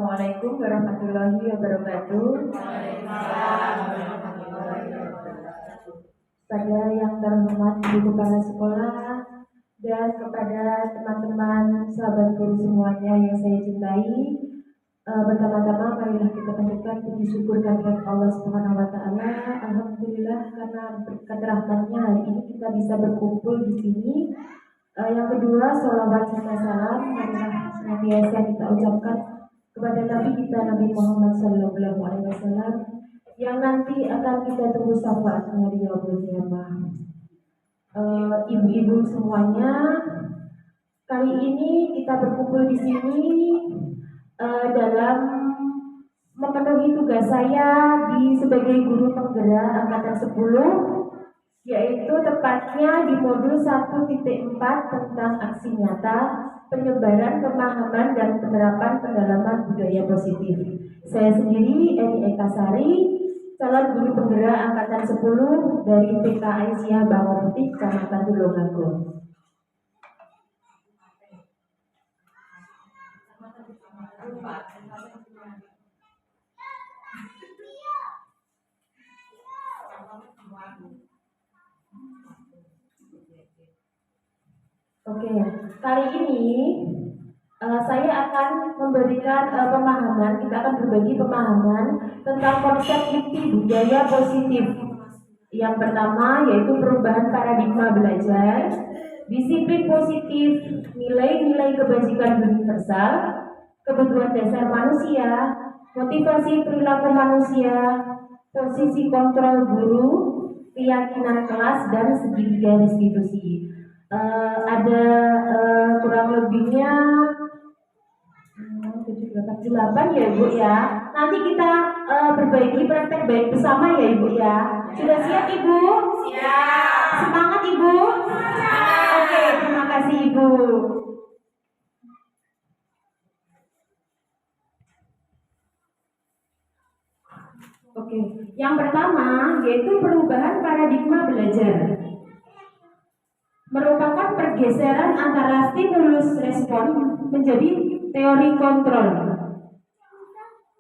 Assalamualaikum warahmatullahi wabarakatuh. Pada yang terhormat Ibu Kepala Sekolah dan kepada teman-teman sahabat guru semuanya yang saya cintai, pertama-tama marilah kita panjatkan puji syukur kehadirat Allah Subhanahu wa taala. Alhamdulillah karena berkat rahmatnya hari ini kita bisa berkumpul di sini. Yang kedua, sholawat serta salam marilah senantiasa kita ucapkan kepada Nabi kita Nabi Muhammad Sallallahu Alaihi Wasallam yang nanti akan kita tunggu syafaatnya di yaumul qiyamah. Ibu-ibu semuanya, kali ini kita berkumpul di sini dalam memenuhi tugas saya sebagai guru penggerak angkatan 10, yaitu tepatnya di modul 1.4 tentang aksi nyata, penyebaran pemahaman dan penerapan pendalaman budaya positif. Saya sendiri Eni Eka Sari, calon guru penggerak angkatan 10 dari TK Aisyah Bangomuti, Kecamatan Tulungagung. Oke, kali ini saya akan memberikan pemahaman, kita akan berbagi pemahaman tentang konsep inti budaya positif. Yang pertama yaitu perubahan paradigma belajar, disiplin positif, nilai-nilai kebajikan universal, kebutuhan dasar manusia, motivasi perilaku manusia, posisi kontrol guru, keyakinan kelas, dan segitiga restitusi. Ada kurang lebihnya 7-8 ya Ibu ya. Nanti kita berbagi praktek baik bersama ya Ibu ya. Sudah siap Ibu? Siap. Semangat Ibu? Semangat. Oke, terima kasih Ibu. Oke, yang pertama yaitu perubahan paradigma belajar. Merupakan pergeseran antara stimulus respon menjadi teori kontrol,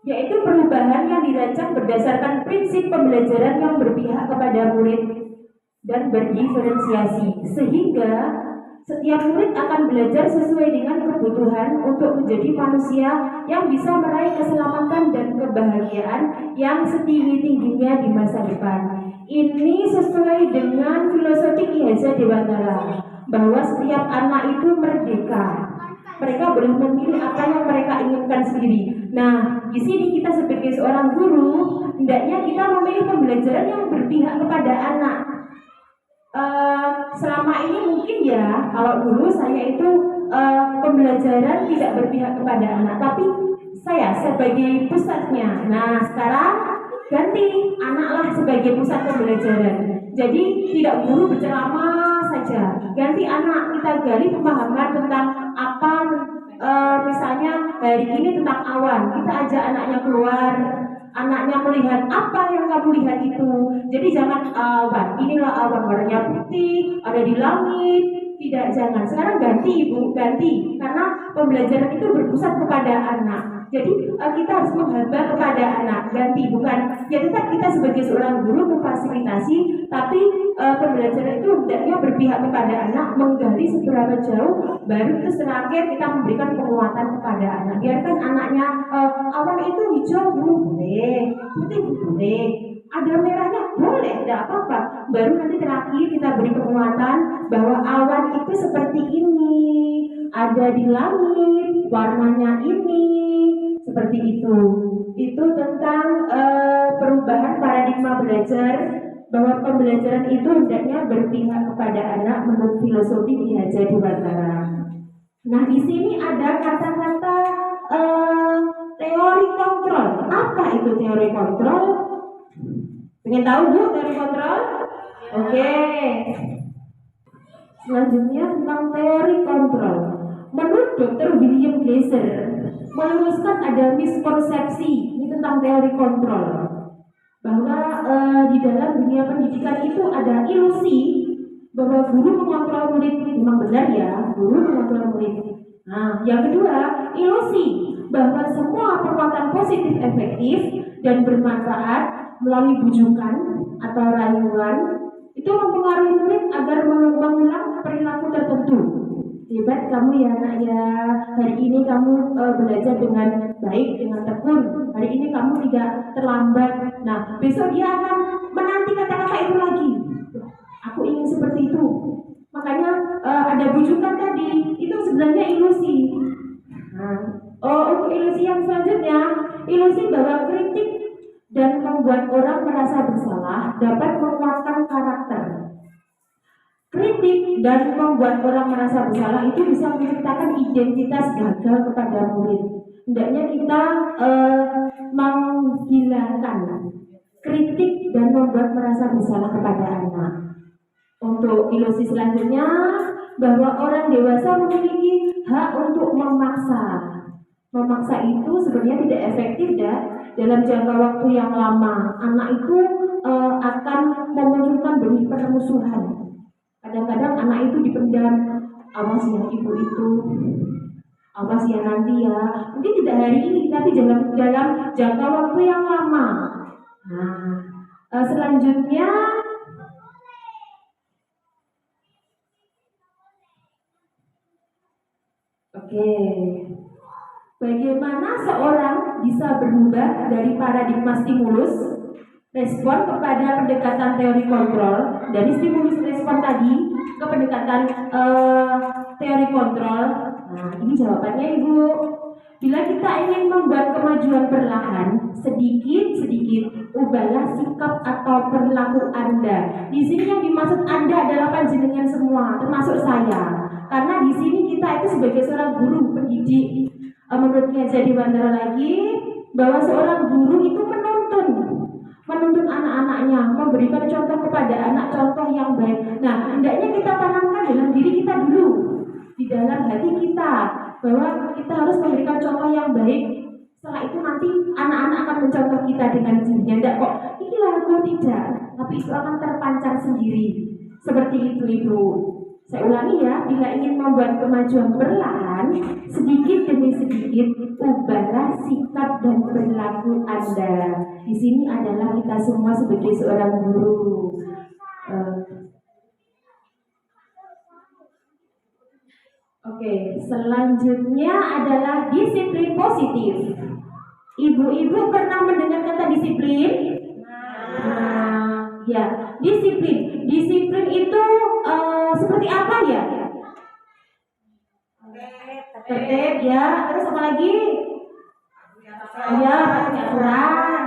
yaitu perubahan yang dirancang berdasarkan prinsip pembelajaran yang berpihak kepada murid dan berdiferensiasi, sehingga setiap murid akan belajar sesuai dengan kebutuhan untuk menjadi manusia yang bisa meraih keselamatan dan kebahagiaan yang setinggi-tingginya di masa depan. Ini sesuai dengan filosofi Ki Hajar Dewantara bahwa setiap anak itu merdeka. Mereka boleh memilih apa yang mereka inginkan sendiri. Nah, di sini kita sebagai seorang guru hendaknya kita memilih pembelajaran yang berpihak kepada anak. Selama ini mungkin ya, kalau dulu saya itu pembelajaran tidak berpihak kepada anak, tapi saya sebagai pusatnya. Nah, sekarang ganti anaklah sebagai pusat pembelajaran. Jadi tidak guru berceramah saja, ganti anak, kita gali pemahaman tentang apa. Misalnya hari ini tentang awan, kita ajak anaknya keluar, anaknya melihat apa yang kamu lihat itu. Jadi jangan awan, inilah awan warnanya putih, ada di langit. Tidak, jangan. Sekarang ganti Ibu, ganti, karena pembelajaran itu berpusat kepada anak. Jadi kita harus menghamba kepada anak, ganti, bukan ya tetap kita sebagai seorang guru memfasilitasi, tapi pembelajaran itu hendaknya berpihak kepada anak, menggali seberapa jauh, baru terus terakhir kita memberikan penguatan kepada anak. Biarkan anaknya awan itu hijau boleh, putih boleh, ada merahnya boleh, tidak apa-apa. Baru nanti terakhir kita beri penguatan bahwa awan itu seperti ini, ada di langit, warnanya ini, seperti itu. Itu tentang perubahan paradigma belajar, bahwa pembelajaran itu hendaknya berpihak kepada anak menurut filosofi Ki Hajar Dewantara. Nah, di sini ada kata-kata teori kontrol. Apa itu teori kontrol? Pengen tahu Bu teori kontrol? Oke. Selanjutnya tentang teori kontrol. Menurut Dr. William Glasser, meluruskan ada miskonsepsi ini tentang teori kontrol, bahwa di dalam dunia pendidikan itu ada ilusi bahwa guru mengontrol murid. Memang benar ya, guru mengontrol murid. Nah, yang kedua, ilusi bahwa semua perbuatan positif efektif dan bermanfaat melalui bujukan atau rayuan itu mempengaruhi murid agar mengulang perilaku tertentu. Hebat kamu ya nak ya, hari ini kamu belajar dengan baik, dengan tekun, hari ini kamu tidak terlambat. Nah, besok dia akan menanti kata-kata itu lagi. Aku ingin seperti itu. Makanya ada bujukan tadi, itu sebenarnya ilusi. Nah, untuk ilusi yang selanjutnya, ilusi bahwa kritik dan membuat orang merasa bersalah dapat menguatkan karakter. Kritik dan membuat orang merasa bersalah itu bisa menciptakan identitas gagal kepada murid. Hendaknya kita menghilangkan kritik dan membuat merasa bersalah kepada anak. Untuk ilusi selanjutnya, bahwa orang dewasa memiliki hak untuk memaksa. Memaksa itu sebenarnya tidak efektif dalam jangka waktu yang lama. Anak itu akan memunculkan benih permusuhan. Kadang-kadang anak itu dipendam, awas ya ibu itu, awas ya nanti ya. Mungkin tidak hari ini, tapi dalam jangka waktu yang lama. Nah, selanjutnya, oke. Bagaimana seorang bisa berubah dari paradigma stimulus respon kepada pendekatan teori kontrol, dari stimulus respon tadi ke pendekatan teori kontrol? Nah, ini jawabannya Ibu. Bila kita ingin membuat kemajuan perlahan, sedikit-sedikit ubahlah sikap atau perilaku Anda. Di sini yang dimaksud Anda adalah panjenengan semua, termasuk saya. Karena di sini kita itu sebagai seorang guru pendidik. Menurut Ki Haji Dewantara lagi, bahwa seorang guru itu menuntun anak-anaknya, memberikan contoh kepada anak, contoh yang baik. Nah, hendaknya kita tanamkan dalam diri kita dulu, di dalam hati kita, bahwa kita harus memberikan contoh yang baik. Setelah itu nanti anak-anak akan mencontoh kita dengan sendirinya. Tidak kok, inilah aku tidak, tapi itu akan terpancar sendiri. Seperti itu Ibu. Saya ulangi ya, bila ingin membuat kemajuan perlahan, sedikit demi sedikit, ubahlah sikap dan perilaku Anda. Di sini adalah kita semua sebagai seorang guru. Oke, selanjutnya adalah disiplin positif. Ibu-ibu pernah mendengar kata disiplin? Nah, ya, disiplin. Disiplin itu seperti apa ya? Tertib ya. Terus apa lagi? Ya, patuh aturan.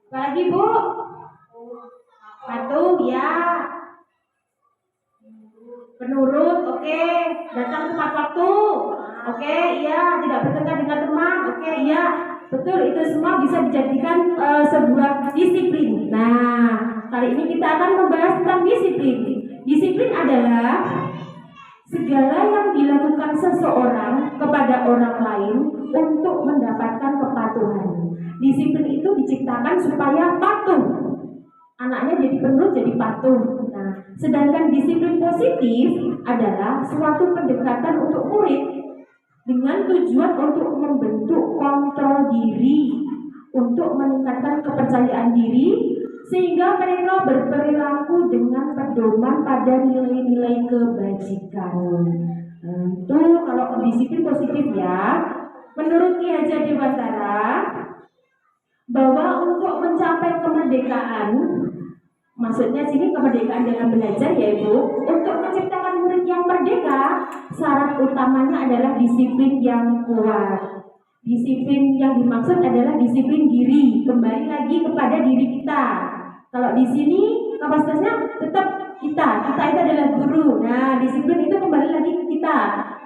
Apa lagi Bu? Patuh ya. Penurut, oke. Datang tepat waktu, oke. Iya. Tidak bertengkar dengan teman, oke. Iya. Betul, itu semua bisa dijadikan sebuah disiplin. Nah, kali ini kita akan membahas tentang disiplin. Disiplin adalah segala yang dilakukan seseorang kepada orang lain untuk mendapatkan kepatuhan. Disiplin itu diciptakan supaya patuh. Anaknya jadi penurut, jadi patuh. Nah, sedangkan disiplin positif adalah suatu pendekatan untuk murid dengan tujuan untuk membentuk kontrol diri, untuk meningkatkan kepercayaan diri, sehingga mereka berperilaku dengan pedoman pada nilai-nilai kebajikan. Itu kalau disiplin positif ya. Menurut Ki Haji Dewantara, bahwa untuk mencapai kemerdekaan, maksudnya sini kemerdekaan dalam belajar ya Ibu, untuk menciptakan murid yang merdeka, syarat utamanya adalah disiplin yang kuat. Disiplin yang dimaksud adalah disiplin diri, kembali lagi kepada diri kita. Kalau di sini kapasitasnya tetap kita itu adalah guru. Nah, disiplin itu kembali lagi ke kita,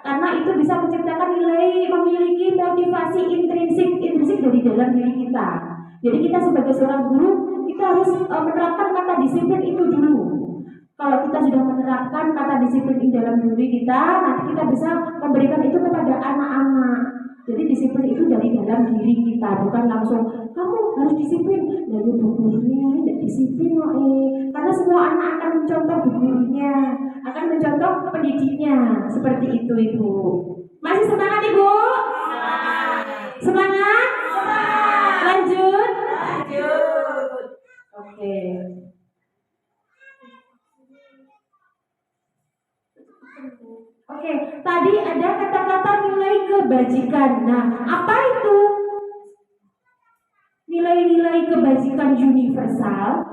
karena itu bisa menciptakan nilai, memiliki motivasi intrinsik dari dalam diri kita. Jadi kita sebagai seorang guru, kita harus menerapkan kata disiplin itu dulu. Kalau kita sudah menerapkan kata disiplin di dalam diri kita, nanti kita bisa memberikan itu kepada anak-anak. Jadi disiplin itu dari dalam diri kita, bukan langsung kamu harus disiplin. Lalu gurunya tidak disiplin karena semua anak akan mencontoh gurunya, akan mencontoh pendidiknya. Seperti itu Ibu. Masih semangat Ibu? Semangat? Lanjut? Oke. Oke, tadi ada kata-kata nilai kebajikan. Nah, apa itu nilai-nilai kebajikan universal?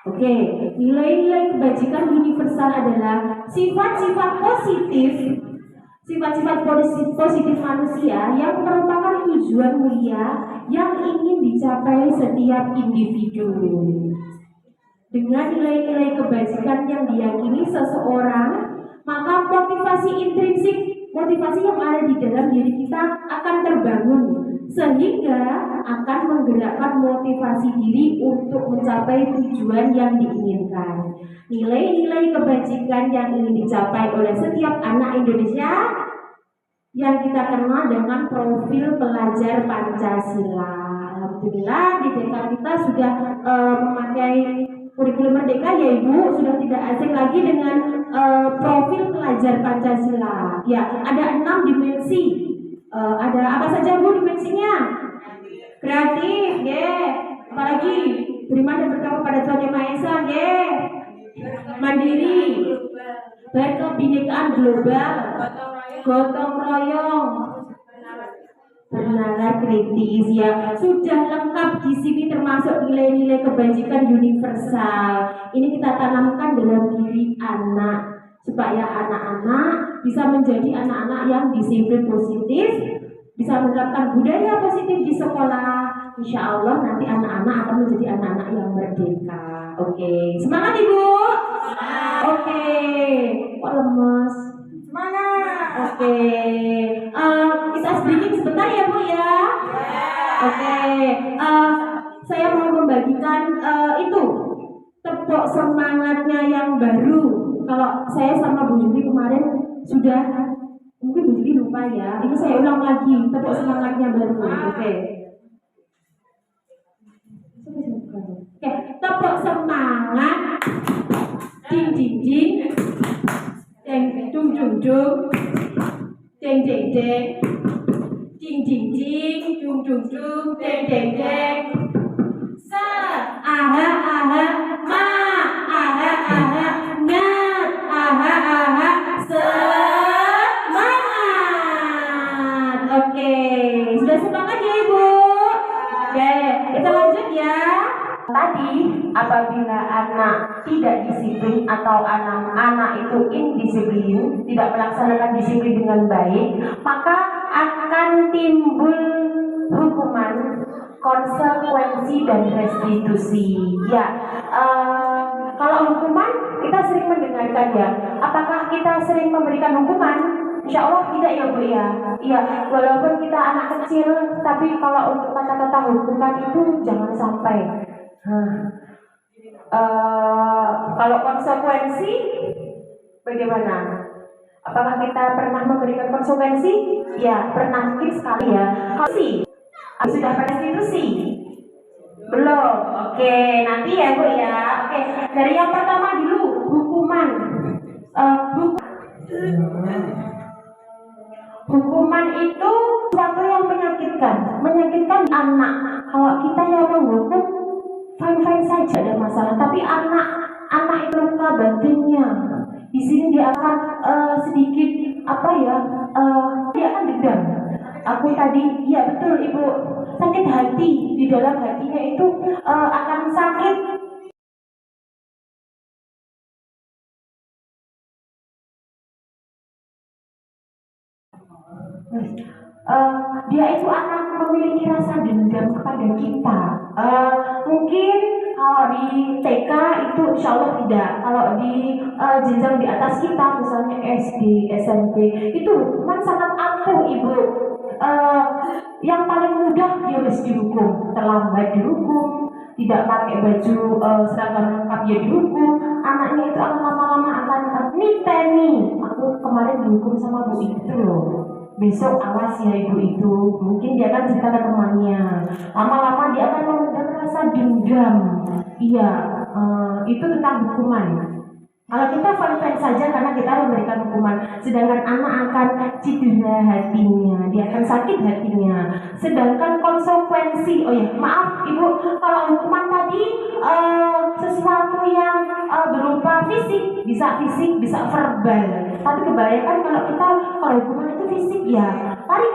Oke, nilai-nilai kebajikan universal adalah sifat-sifat positif, sifat-sifat positif manusia yang merupakan tujuan mulia yang ingin dicapai setiap individu. Dengan nilai-nilai kebajikan yang diyakini seseorang, maka motivasi intrinsik, motivasi yang ada di dalam diri kita akan terbangun, sehingga akan menggerakkan motivasi diri untuk mencapai tujuan yang diinginkan. Nilai-nilai kebajikan yang ingin dicapai oleh setiap anak Indonesia yang kita kenal dengan profil pelajar Pancasila. Alhamdulillah di DK kita sudah memakai kurikulum Merdeka ya Ibu, sudah tidak asing lagi dengan profil pelajar Pancasila. Ya, ada 6 dimensi. Ada apa saja Bu dimensinya? Kreatif, apalagi beriman dan bertakwa pada Tuhan Yang Maha Esa, mandiri, berkebinekaan global, gotong royong, bernalar kritis. Ya, sudah lengkap di sini termasuk nilai-nilai kebajikan universal. Ini kita tanamkan dalam diri anak supaya anak-anak bisa menjadi anak-anak yang disiplin positif, bisa menerapkan budaya positif di sekolah. Insya Allah nanti anak-anak akan menjadi anak-anak yang merdeka. Oke, semangat Ibu. Oke, kok lemes? Semangat. Oke, kita sedikit sebentar ya Bu ya. Oke, saya mau membagikan itu tepuk semangatnya yang baru. Kalau saya sama Bu Juli kemarin sudah, mungkin Bu Juli lupa ya. Ini saya ulang lagi tepuk semangatnya baru. Oke, tepuk semangat. Jing jing jing. Deng dung dung dung. Deng deng deng. Jing jing jing. Dung dung dung. Deng deng deng. Sa aha aha ma aha aha ngat aha aha semangat. Oke, sudah semangat ya Ibu? Oke, kita lanjut ya. Tadi apabila anak tidak disiplin atau anak-anak itu indisiplin, tidak melaksanakan disiplin dengan baik, maka akan timbul hukuman, konsekuensi dan restitusi. Ya, kalau hukuman kita sering mendengarkan ya. Apakah kita sering memberikan hukuman? Insya Allah tidak ya Bu ya. Iya, walaupun kita anak kecil, tapi kalau untuk kata-kata hukuman itu jangan sampai. Kalau konsekuensi bagaimana? Apakah kita pernah memberikan konsekuensi? Ya, pernah mungkin sekali ya. Kalau sih sudah restitusi? Belum. Oke, nanti ya Bu ya. Oke, dari yang pertama dulu, hukuman. Hukuman itu sesuatu yang menyakitkan anak. Kalau kita yang menghukum fine-fine saja, ada masalah. Tapi anak itu luka batinnya. Di sini dia akan sedikit dia akan dendam. Aku tadi, ya betul Ibu, sakit hati di dalam hatinya itu akan sakit. Dia itu akan memiliki rasa dendam kepada kita. Mungkin kalau di TK itu insya Allah tidak. Kalau di jenjang di atas kita, misalnya SD, SMP, itu hukuman sangat ampuh Ibu. Yang paling mudah dia harus dihukum, terlambat dihukum, tidak pakai baju seragam lengkap dia dihukum. Anaknya itu akan lama-lama akan niteni. Aku kemarin dihukum sama Bu itu loh. Besok awas ya Ibu itu, mungkin dia akan cerita ke temannya. Lama-lama dia akan memendam rasa dendam. Iya, itu tentang hukuman. Kalau kita fine-fine saja karena kita memberikan hukuman, sedangkan anak akan cedera hatinya, dia akan sakit hatinya. Sedangkan konsekuensi, oh ya maaf ibu, kalau hukuman tadi sesuatu yang berupa fisik, bisa verbal. Tapi kebanyakan kalau hukuman itu fisik ya, lari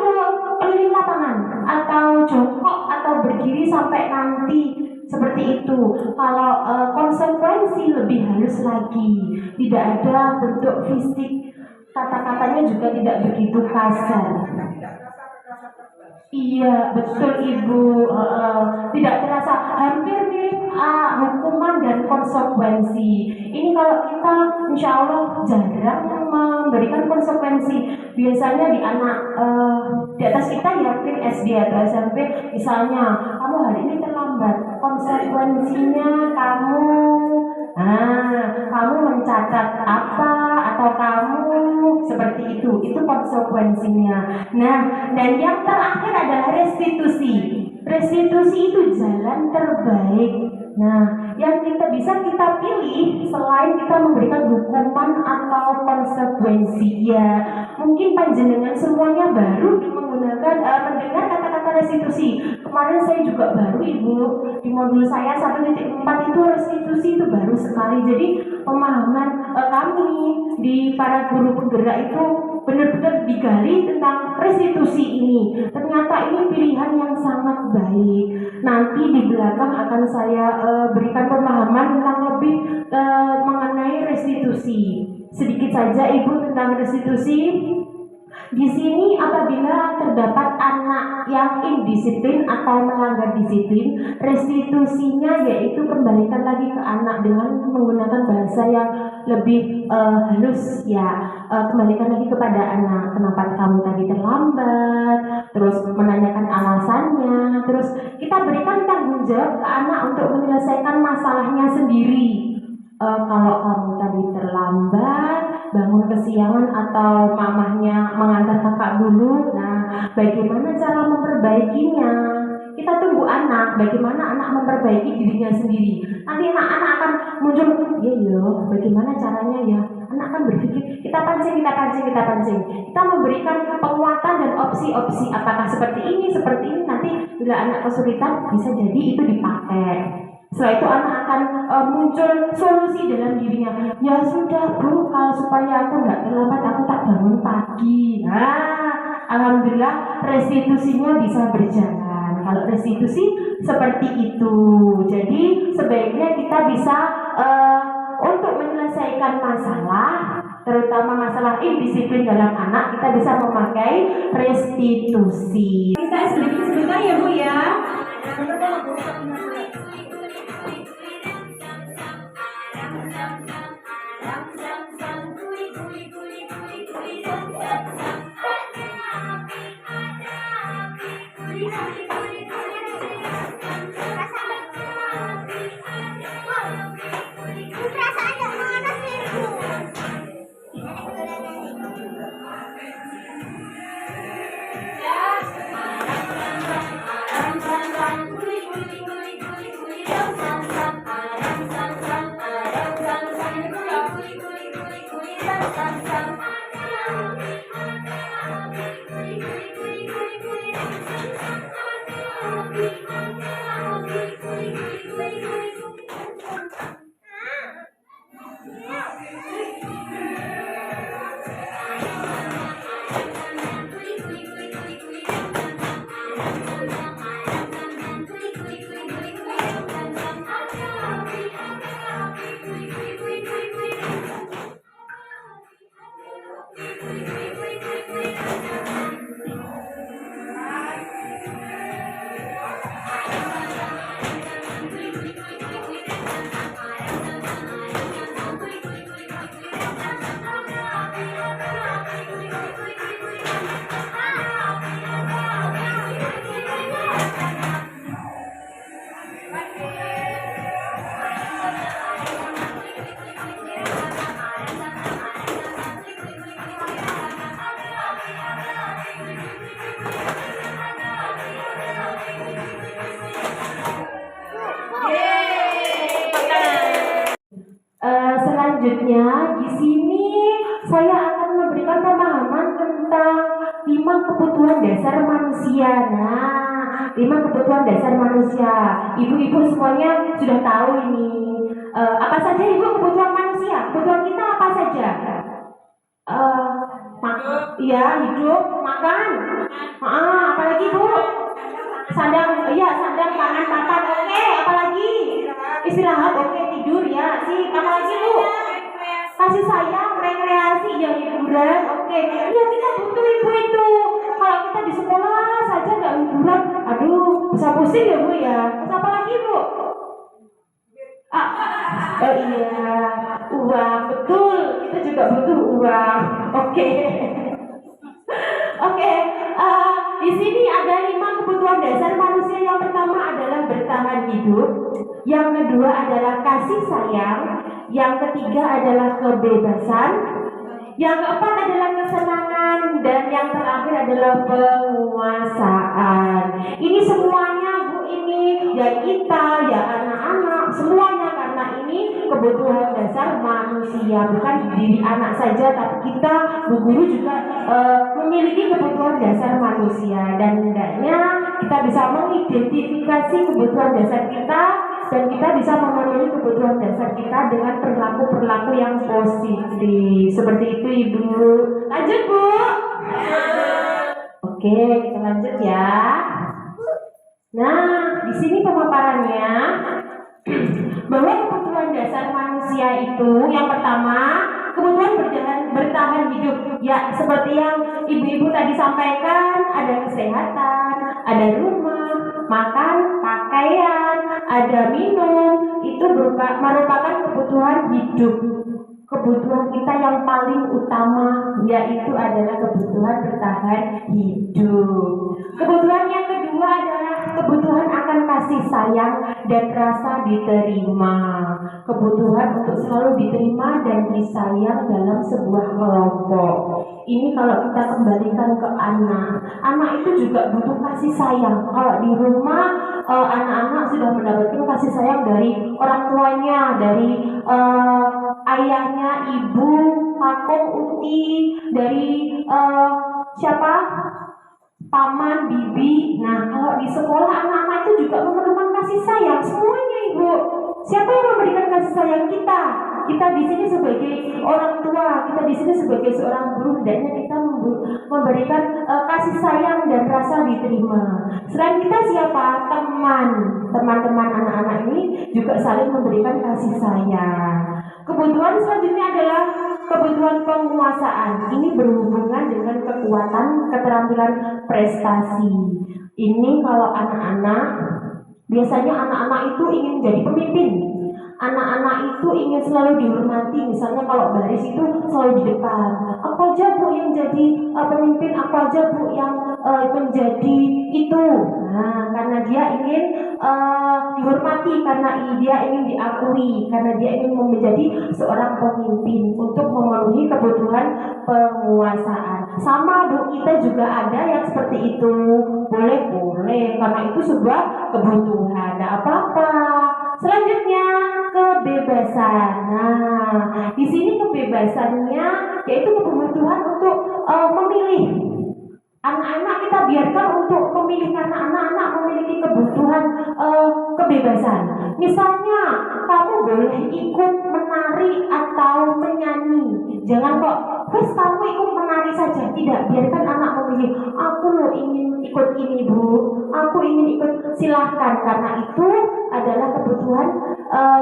keliling lapangan atau jongkok atau berdiri sampai nanti. Seperti itu. Kalau konsekuensi lebih halus lagi, tidak ada bentuk fisik, kata-katanya juga tidak begitu kasar. Iya, betul Ibu. Tidak terasa, hampir mirip hukuman dan konsekuensi. Ini kalau kita insya Allah jarang memberikan konsekuensi. Biasanya di anak di atas kita ya, mungkin SD atau SMP, misalnya kamu hari ini terlambat, konsekuensinya kamu mencatat apa atau kamu seperti itu konsekuensinya. Nah, dan yang terakhir adalah restitusi. Restitusi itu jalan terbaik. Nah, yang bisa kita pilih selain kita memberikan hukuman atau konsekuensi ya, mungkin panjenengan semuanya baru mendengar kata-kata restitusi. Kemarin saya juga baru Ibu, di modul saya 1.4 itu restitusi itu baru sekali. Jadi pemahaman kami di para guru penggerak itu benar-benar digali tentang restitusi ini. Ternyata ini pilihan yang sangat baik. Nanti di belakang akan saya berikan pemahaman tentang lebih mengenai restitusi. Sedikit saja Ibu tentang restitusi. Di sini apabila terdapat anak yang indisiplin atau melanggar disiplin, restitusinya yaitu kembalikan lagi ke anak dengan menggunakan bahasa yang lebih halus ya. Kembalikan lagi kepada anak, kenapa kamu tadi terlambat, terus menanyakan alasannya, terus kita berikan tanggung jawab ke anak untuk menyelesaikan masalahnya sendiri. Kalau kamu tadi terlambat, bangun kesiangan atau mamahnya mengantar kakak dulu, nah bagaimana cara memperbaikinya? Kita tunggu anak, bagaimana anak memperbaiki dirinya sendiri. Nanti anak-anak akan muncul, bagaimana caranya ya? Anak akan berpikir, kita pancing. Kita memberikan penguatan dan opsi-opsi, apakah seperti ini, nanti bila anak kesulitan bisa jadi itu dipakai. Setelah itu anak akan muncul solusi dalam dirinya. Ya sudah Bu, kalau supaya aku nggak terlambat, aku tak bangun pagi. Nah, alhamdulillah restitusinya bisa berjalan. Kalau restitusi seperti itu, jadi sebaiknya kita bisa untuk menyelesaikan masalah, terutama masalah indisiplin dalam anak, kita bisa memakai restitusi. Kita sedikit sebentar ya Bu ya. Selanjutnya di sini saya akan memberikan pemahaman tentang 5 kebutuhan dasar manusia. Nah, 5 kebutuhan dasar manusia. Ibu-ibu semuanya sudah tahu ini. Apa saja ibu kebutuhan manusia? Kebutuhan kita apa saja? Iya, hidup, makan. Apalagi bu? Sandang, iya sandang, pangan, papan. Oke, apalagi? Istirahat, oke, tidur ya. Apalagi bu? Kasih sayang, rekreasi, ya hiburan, oke. Iya kita butuh ibu itu. Kalau kita di sekolah saja nggak hiburan, aduh, bisa pusing ya bu ya. Terus apa lagi bu? Oh iya, uang, betul. Kita juga butuh uang. Oke. Oke, di sini ada 5 kebutuhan dasar manusia. Yang pertama adalah bertahan hidup, yang kedua adalah kasih sayang, yang ketiga adalah kebebasan, yang keempat adalah kesenangan, dan yang terakhir adalah penguasaan. Ini semuanya bu, ini ya kita, ya anak-anak, semuanya karena ini kebutuhan dasar manusia, bukan diri anak saja, tapi kita bu guru juga memiliki kebutuhan dasar manusia, dan hendaknya kita bisa mengidentifikasi kebutuhan dasar kita dan kita bisa memenuhi kebutuhan dasar kita dengan perilaku-perilaku yang positif. Seperti itu ibu. Lanjut bu. Oke, kita lanjut ya. Nah, di sini pemaparannya bahwa kebutuhan dasar manusia itu yang pertama kebutuhan bertahan hidup. Ya, seperti yang ibu-ibu tadi sampaikan, ada kesehatan, ada rumah, makan, pakaian, ada minum, itu merupakan kebutuhan hidup. Kebutuhan kita yang paling utama yaitu adalah kebutuhan bertahan hidup. Kebutuhan yang kedua adalah kebutuhan akan kasih sayang dan rasa diterima. Kebutuhan untuk selalu diterima dan disayang dalam sebuah kelompok. Ini kalau kita kembalikan ke anak itu juga butuh kasih sayang. Kalau di rumah anak-anak sudah mendapatkan kasih sayang dari orang tuanya, dari ayahnya, ibu, kakung, uti, dari siapa? Paman, bibi. Nah, kalau di sekolah anak-anak itu juga memerlukan kasih sayang. Semuanya ibu. Siapa yang memberikan kasih sayang kita? Kita di sini sebagai orang tua, kita di sini sebagai seorang guru, hendaknya kita memberikan kasih sayang dan rasa diterima. Selain kita siapa? Teman-teman anak-anak ini juga saling memberikan kasih sayang. Kebutuhan selanjutnya adalah kebutuhan penguasaan. Ini berhubungan dengan kekuatan, keterampilan, prestasi. Ini kalau anak-anak, biasanya anak-anak itu ingin jadi pemimpin. Anak-anak itu ingin selalu dihormati. Misalnya kalau baris itu selalu di depan. Aku aja bu yang jadi pemimpin, aku aja bu yang menjadi itu. Nah, karena dia ingin dihormati, karena dia ingin diakui, karena dia ingin menjadi seorang pemimpin untuk memenuhi kebutuhan penguasaan. Sama bu, kita juga ada yang seperti itu. Boleh, karena itu sebuah kebutuhan. Nah, apa-apa. Selanjutnya kebebasan. Nah, di sini kebebasannya yaitu kebutuhan untuk memilih. Anak-anak kita biarkan untuk memilih karena anak-anak memiliki kebutuhan kebebasan. Misalnya, kamu boleh ikut menari atau menyanyi. Jangan kok, terus kamu ikut menari saja. Tidak, biarkan anak memilih. Aku loh ingin ikut ini bu, aku ingin ikut, silahkan. Karena itu adalah kebutuhan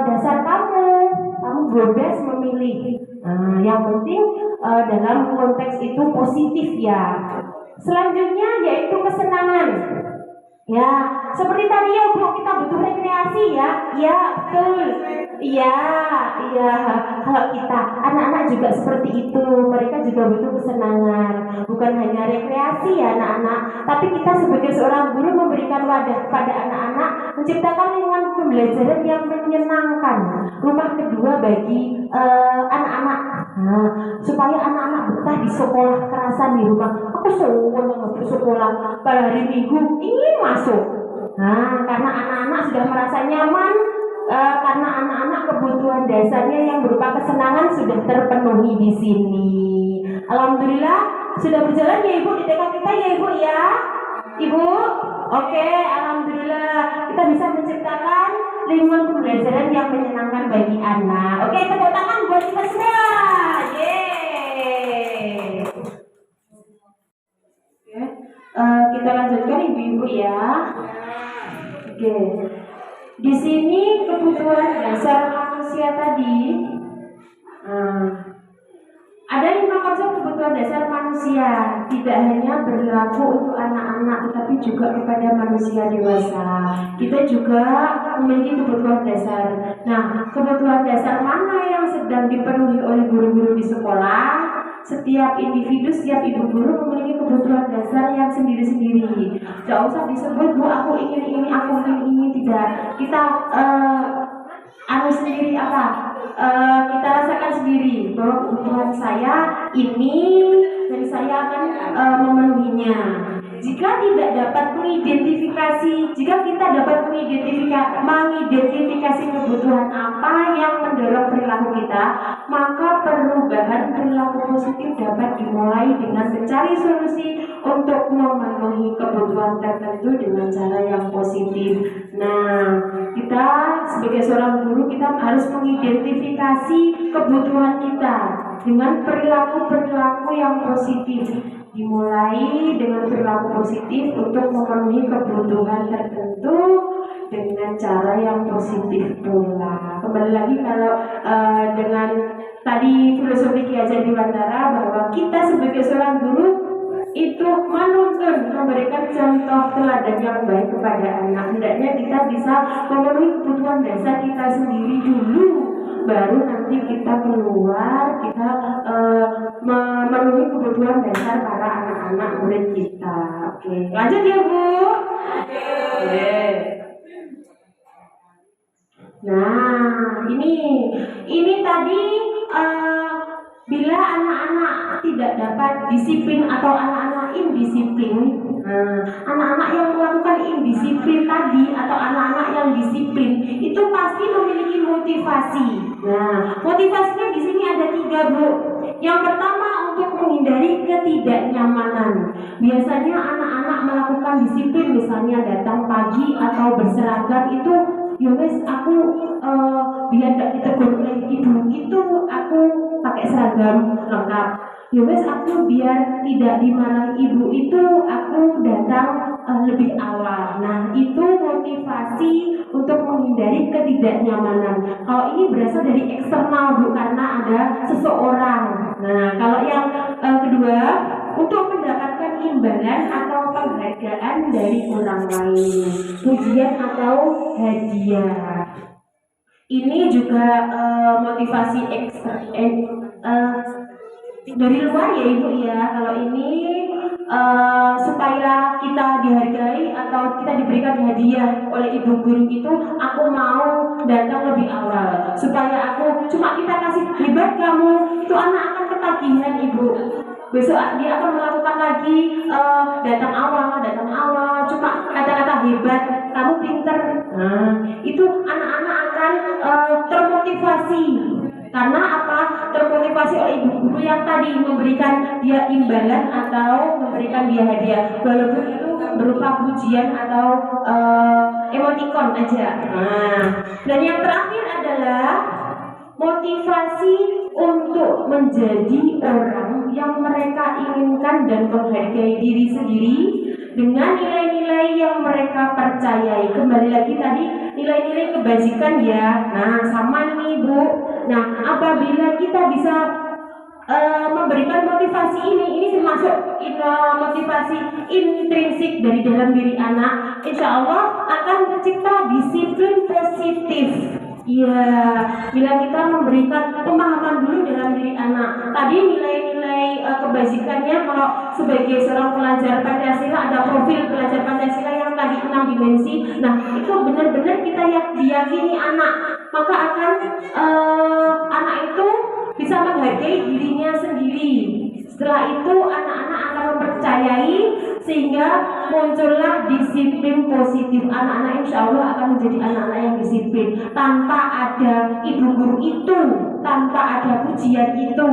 dasar kamu. Kamu bebas memilih. Nah, yang penting dalam konteks itu positif ya. Selanjutnya yaitu kesenangan. Ya, seperti tadi ya bu, kita butuh rekreasi ya. Ya, betul. Iya. Kalau kita, anak-anak juga seperti itu. Mereka juga butuh kesenangan. Bukan hanya rekreasi ya anak-anak, tapi kita sebagai seorang guru memberikan wadah kepada anak-anak, menciptakan lingkungan pembelajaran yang menyenangkan. Rumah kedua bagi anak-anak. Nah, supaya anak-anak betah di sekolah, kerasan di rumah. Aku senang bersekolah pada hari Minggu ingin masuk. Nah, karena anak-anak sudah merasa nyaman, karena anak-anak kebutuhan dasarnya yang berupa kesenangan sudah terpenuhi di sini. Alhamdulillah sudah berjalan ya Ibu di TK kita ya Ibu ya. Ibu, oke, alhamdulillah kita bisa menciptakan lingkungan pembelajaran yang menyenangkan bagi anak. Oke, tepuk tangan buat kita semua. Yeay. Oke, kita lanjutkan ibu-ibu ya. Oke, di sini kebutuhan dasar manusia tadi. Ada 5 konsep kebutuhan dasar manusia, tidak hanya berlaku untuk anak-anak, tetapi juga kepada manusia dewasa. Kita juga memiliki kebutuhan dasar. Nah, kebutuhan dasar mana yang sedang dipenuhi oleh guru-guru di sekolah? Setiap individu, setiap ibu guru memiliki kebutuhan dasar yang sendiri-sendiri. Tidak usah disebut, Bu, aku ingin ini, aku ingin ini, tidak. Kita sendiri apa? Kita rasakan sendiri bahwa kebutuhan saya ini dan saya akan memenuhinya. Jika tidak dapat mengidentifikasi, jika kita dapat mengidentifikasi kebutuhan apa yang mendorong perilaku kita, maka perubahan perilaku positif dapat dimulai dengan mencari solusi untuk memenuhi kebutuhan tertentu dengan cara yang positif. Nah, kita sebagai seorang guru kita harus mengidentifikasi kebutuhan kita dengan perilaku-perilaku yang positif. Dimulai dengan perilaku positif untuk memenuhi kebutuhan tertentu dengan cara yang positif pula. Kembali lagi kalau dengan tadi filosofi Ki Hajar Dewantara bahwa kita sebagai seorang guru itu menuntun memberikan contoh teladan yang baik kepada anak. Hendaknya kita bisa memenuhi kebutuhan dasar kita sendiri dulu, baru nanti kita keluar, kita memenuhi kebutuhan dasar para anak-anak murid kita. Oke, lanjut ya Bu. Oke. Nah, ini tadi bila anak-anak tidak dapat disiplin atau anak-anak indisiplin, anak-anak yang melakukan indisiplin tadi atau anak-anak yang disiplin itu pasti memiliki motivasi. Nah, motivasinya di sini ada 3 Bu. Yang pertama untuk menghindari ketidaknyamanan. Biasanya anak-anak melakukan disiplin, misalnya datang pagi atau berseragam itu, ya wes aku biar tidak ditegur oleh ibu itu aku pakai seragam lengkap. Ya wes aku biar tidak dimarahi ibu itu aku datang lebih awal. Nah, itu motivasi untuk menghindari ketidaknyamanan. Kalau ini berasal dari eksternal Bu, karena ada seseorang. Nah, kalau yang kedua untuk mendapatkan imbalan atau penghargaan dari orang lain, pujian atau hadiah. Ini juga motivasi dari luar ya Ibu ya. Kalau ini supaya kita dihargai atau kita diberikan hadiah oleh ibu guru itu, aku mau datang lebih awal supaya aku cuma kita kasih hebat kamu, itu anak akan ketagihan Ibu. Besok dia akan melakukan lagi datang awal, cuma kata-kata hebat, kamu pinter. Nah, itu anak-anak akan termotivasi. Karena apa? Termotivasi oleh ibu guru yang tadi memberikan dia imbalan atau memberikan dia hadiah, walaupun itu berupa pujian atau emoticon aja. Nah, dan yang terakhir adalah motivasi untuk menjadi orang yang mereka inginkan dan menghargai diri sendiri dengan nilai-nilai yang mereka percayai. Kembali lagi tadi nilai-nilai kebajikan ya. Nah, sama nih Bu. Nah, apabila kita bisa memberikan motivasi ini termasuk motivasi intrinsik dari dalam diri anak, insya Allah akan tercipta disiplin positif. Iya, bila kita memberikan pemahaman dulu dalam diri anak. Tadi nilai-nilai kebajikannya, kalau sebagai seorang pelajar Pancasila ada profil pelajar Pancasila yang tadi 6 dimensi. Nah, itu benar-benar kita diyakini anak, maka akan anak itu bisa menghargai dirinya sendiri. Setelah itu anak-anak akan mempercayai sehingga muncullah disiplin positif. Anak-anak insya Allah akan menjadi anak-anak yang disiplin tanpa ada ibu guru itu, tanpa ada pujian itu,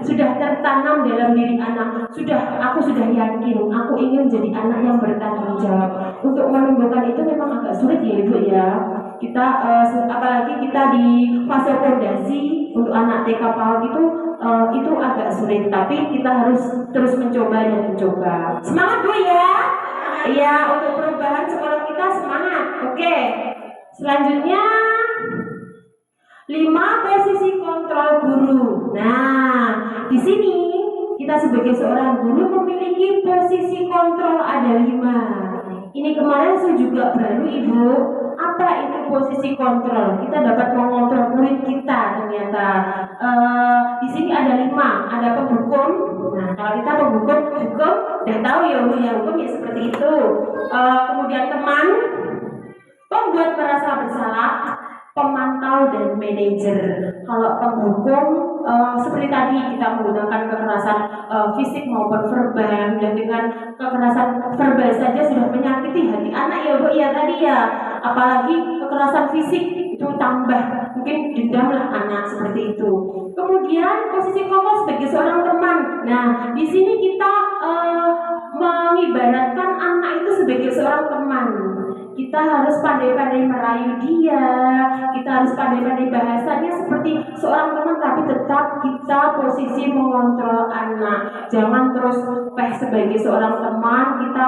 sudah tertanam dalam diri anak. Aku sudah yakin, aku ingin menjadi anak yang bertanggung jawab. Untuk menumbuhkan itu memang agak sulit ya Ibu ya. Kita apalagi kita di fase fondasi untuk anak TK PAUD itu agak sulit, tapi kita harus terus mencoba dan mencoba. Semangat Bu ya. Iya, untuk perubahan sekolah kita semangat. Oke. Selanjutnya 5 posisi kontrol guru. Nah, di sini kita sebagai seorang guru memiliki posisi kontrol ada 5. Ini kemarin saya juga baru Ibu. Apa itu posisi kontrol? Kita dapat mengontrol murid kita ternyata. Di sini ada 5. Ada penghukum. Nah, kalau kita penghukum, udah tahu ya Bu ya, hukum ya seperti itu. Kemudian teman, pembuat merasa bersalah, pemantau dan manajer. Kalau penghukum seperti tadi kita menggunakan kekerasan fisik maupun verbal, dan dengan kekerasan verbal saja sudah menyakiti hati anak ya Bu ya tadi ya. Apalagi kekerasan fisik itu tambah mungkin dendamlah anak seperti itu. Kemudian posisi Koko sebagai seorang teman. Nah, di sini kita mengibaratkan anak itu sebagai seorang teman. Kita harus pandai-pandai merayu dia, kita harus pandai-pandai bahasanya seperti seorang teman, tapi tetap kita posisi mengontrol anak. Jangan terus sebagai seorang teman kita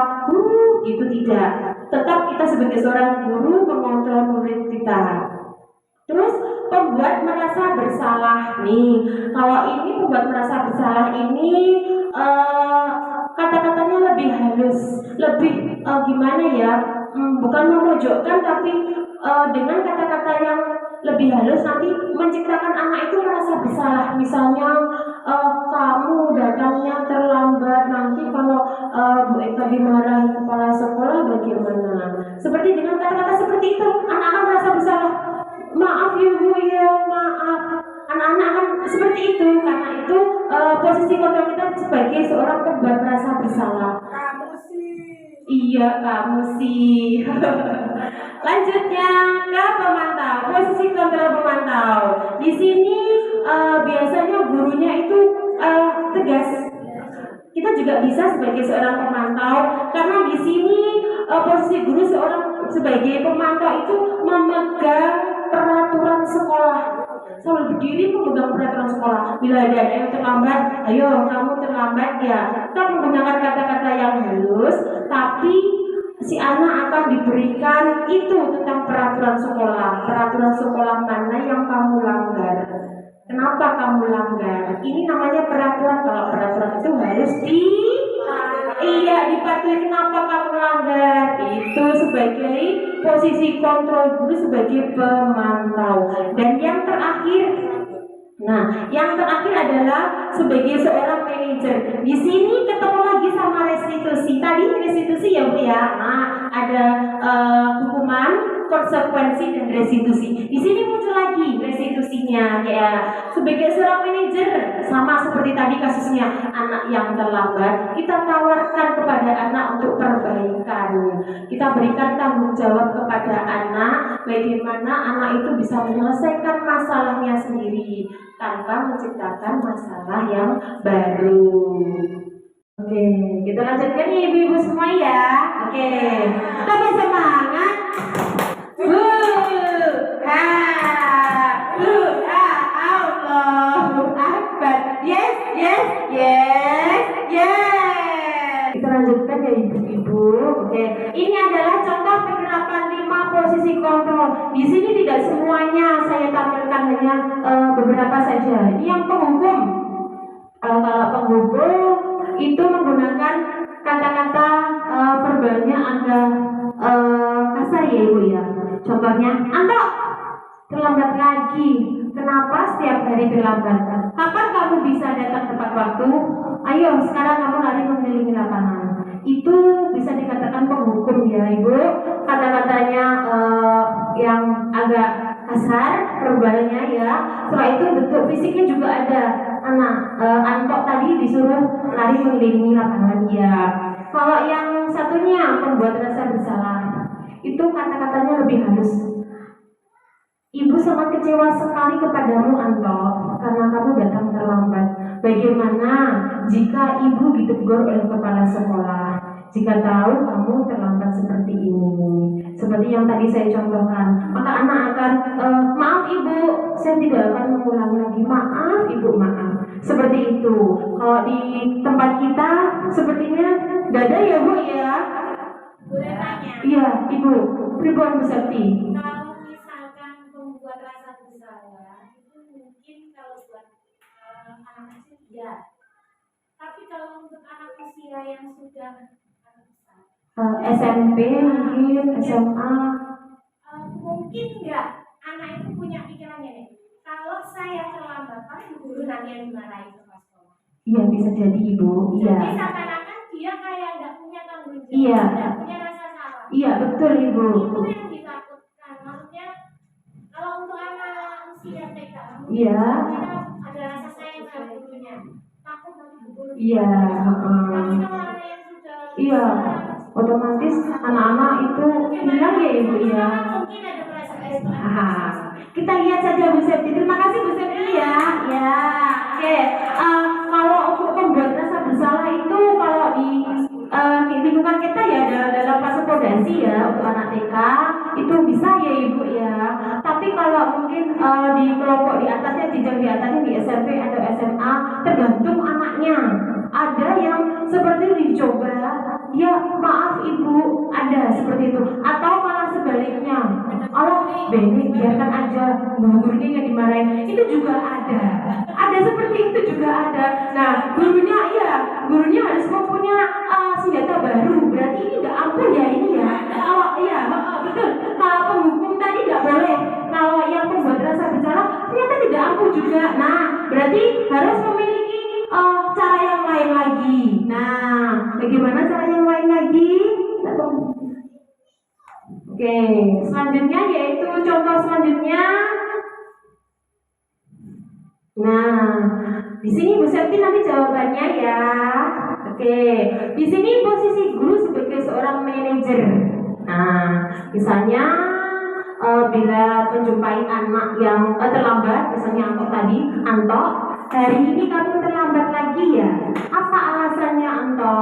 gitu, tidak. Tetap kita sebagai seorang guru mengontrol murid kita. Terus pembuat merasa bersalah nih. Kalau ini pembuat merasa bersalah ini kata-katanya lebih halus, lebih gimana ya? Bukan memojokkan, tapi dengan kata-kata yang lebih halus nanti menciptakan anak itu merasa bersalah. Misalnya kamu datangnya terlambat, nanti kalau Bu Eka dimarahi kepala sekolah bagaimana? Seperti dengan kata-kata seperti itu anak akan merasa bersalah. Maaf ya Bu ya, maaf. Anak-anak akan seperti itu. Karena itu posisi kontrol kita sebagai seorang pembuat merasa bersalah. Iya, kamu sih. Lanjutnya ke pemantau, posisi kontrol pemantau. Di sini biasanya gurunya itu tegas. Kita juga bisa sebagai seorang pemantau, karena di sini posisi guru sebagai pemantau itu memegang peraturan sekolah. Sambil berdiri memegang peraturan sekolah. Bila ada yang terlambat, ayo kamu terlambat ya. Kita menggunakan kata-kata yang halus, tapi si anak akan diberikan itu tentang peraturan sekolah. Peraturan sekolah mana yang kamu langgar? Kenapa kamu langgar? Ini namanya peraturan. Kalau peraturan itu harus dipatuhi. Kenapa kamu langgar? Itu sebagai posisi kontrol guru sebagai pemantau. Dan yang terakhir adalah sebagai seorang manajer. Di sini ketemu lagi sama restitusi. Tadi restitusi ya Bu ya. Nah, ada hukuman, konsekuensi dan restitusi. Di sini muncul lagi restitusinya ya. Sebagai seorang manajer, sama seperti tadi kasusnya anak yang terlambat, kita tawarkan kepada anak untuk perbaikan. Kita berikan tanggung jawab kepada anak bagaimana anak itu bisa menyelesaikan masalahnya sendiri tanpa menciptakan masalah yang baru. Oke, kita lanjutkan nih ibu-ibu semua ya. Oke, tambah semangat. Allahu Akbar. Yes. Kita lanjutkan ya ibu-ibu. Oke, ini adalah contoh penerapan 5 posisi kontrol. Di sini tidak semuanya saya tampilkan, hanya beberapa saja. Ini yang penghukum. Kalau penghukum itu menggunakan kata-kata verbalnya agak kasar ya ibu ya. Contohnya, Anto terlambat lagi. Kenapa setiap hari terlambat? Kapan kamu bisa datang tepat waktu? Ayo sekarang kamu lari mengelilingi lapangan. Itu bisa dikatakan penghukum ya ibu. Kata-katanya yang agak kasar verbalnya ya. Setelah itu bentuk fisiknya juga ada. Antok tadi disuruh lari mengelilingi lapangan, ya. Kalau yang satunya membuat rasa bersalah, itu kata-katanya lebih halus. Ibu sangat kecewa sekali kepadamu, Anto, karena kamu datang terlambat. Bagaimana jika ibu ditegur oleh kepala sekolah? Jika tahu kamu terlambat seperti ini, seperti yang tadi saya contohkan, maka anak akan maaf ibu, saya tidak akan mengulang lagi. Maaf ibu, maaf. Seperti itu. Kalau di tempat kita, sepertinya gak ada ya bu ya? Boleh tanya? Iya ibu, Ribuan Bu Septi. Kalau misalkan membuat rasa bersalah, itu mungkin kalau buat anak kecil ya. Tapi kalau untuk anak usia yang sudah SMP mungkin, SMA mungkin enggak. Anak itu punya pikirannya nih. Kalau saya terlambat, pasti guru nanti yang dimarahi sama sekolah. Iya bisa jadi ibu. Iya. Jadi seakan-akan dia kayak nggak punya tanggung jawab, iya. nggak punya rasa salah. Iya betul ibu. Itu yang ditakutkan. Maksudnya kalau untuk anak usia TK, iya. Kita ada rasa sayang sama gurunya. Takut nanti guru. Iya. Tapi kalau anak yang sudah iya. Otomatis anak-anak itu bilang ya ibu ya. Mungkin ada perasaan. Kita lihat saja Bu Septi. Terima kasih Bu Septi ya. Ya. Oke. Kalau untuk membuat rasa bersalah itu kalau di lingkungan kita ya dalam fase fondasi ya untuk anak TK itu bisa ya ibu ya. Tapi kalau mungkin di kelompok di atasnya, jenjang di atasnya di SMP atau SMA, tergantung anaknya. Ada yang seperti dicoba, ya maaf ibu, ada seperti itu. Atau malah sebaliknya, Allah Beni biarkan aja gurunya yang dimarahin, itu juga ada. Ada seperti itu juga ada. Nah gurunya harus mempunyai senjata baru. Berarti ini nggak ampuh ya ini ya. Kalau iya betul. Kalau penghukum tadi nggak boleh. Kalau yang membuat rasa bersalah ternyata tidak ampuh juga. Nah berarti harus memiliki cara yang lain lagi. Nah, bagaimana cara yang lain lagi? Oke, selanjutnya yaitu contoh selanjutnya. Nah, di sini Bu Septi nanti jawabannya ya. Oke, di sini posisi guru sebagai seorang manajer. Nah, misalnya bila menjumpai anak yang terlambat, misalnya Anto tadi, Anto, hari ini kamu terlambat lagi ya. Apa alasannya Anto?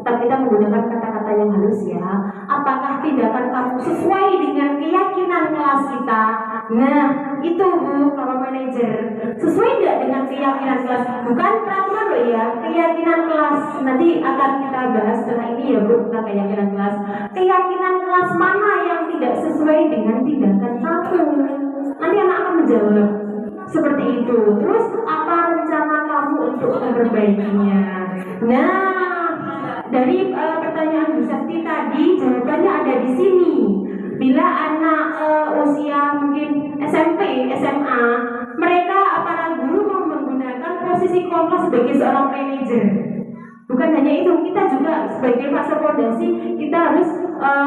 Tetap kita menggunakan kata-kata yang halus ya. Apakah tindakan kamu sesuai dengan keyakinan kelas kita? Nah, itu Bu, kalau manajer sesuai nggak dengan keyakinan kelas? Bukan peraturan loh ya, keyakinan kelas. Nanti akan kita bahas setelah ini ya Bu, tentang keyakinan kelas. Keyakinan kelas mana yang tidak sesuai dengan tindakan kamu? Nanti anak akan menjawab seperti itu. Terus apa rencana kamu untuk memperbaikinya? Nah, dari pertanyaan Bu Septi tadi jawabannya ada di sini. Bila anak usia mungkin SMP, SMA, mereka para guru menggunakan posisi kelompok sebagai seorang manajer. Bukan hanya itu, kita juga sebagai fase fondasi kita harus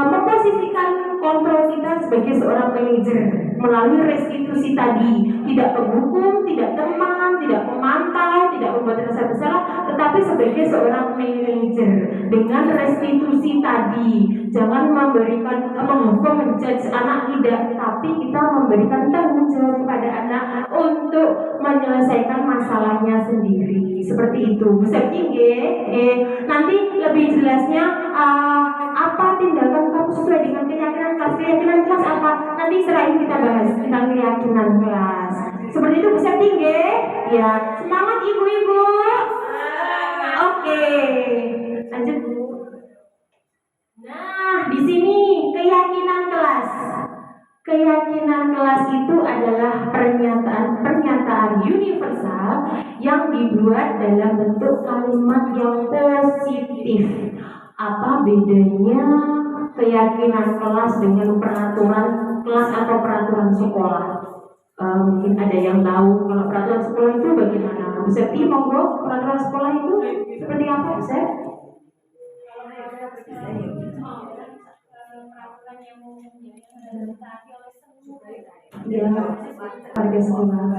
memposisikan kontrol kita sebagai seorang manajer melalui restitusi tadi. Tidak penghukum, tidak teman, tidak memantau, tidak membuat rasa bersalah, tetapi sebagai seorang manajer dengan restitusi tadi. Jangan memberikan menghukum, menjudge anak, tidak, tapi kita memberikan tanggung jawab kepada anak untuk menyelesaikan masalahnya sendiri. Seperti itu. Bisa tinggi. Nanti lebih jelasnya apa tindakan kamu sesuai dengan keyakinan kelas. Keyakinan kelas apa? Nanti setelah ini kita bahas tentang keyakinan kelas. Seperti itu. Bisa tinggi. Ya, semangat ibu-ibu. Oke. Lanjut Bu. Nah, di sini keyakinan kelas. Keyakinan kelas itu adalah pernyataan universal yang dibuat dalam bentuk kalimat yang positif. Apa bedanya keyakinan kelas dengan peraturan kelas atau peraturan sekolah? Mungkin ada yang tahu kalau peraturan sekolah itu bagaimana? Bu Septi, monggo, peraturan sekolah itu seperti apa, Bu Septi? Peraturan yang ditaati oleh semua Ya, harga sekolah.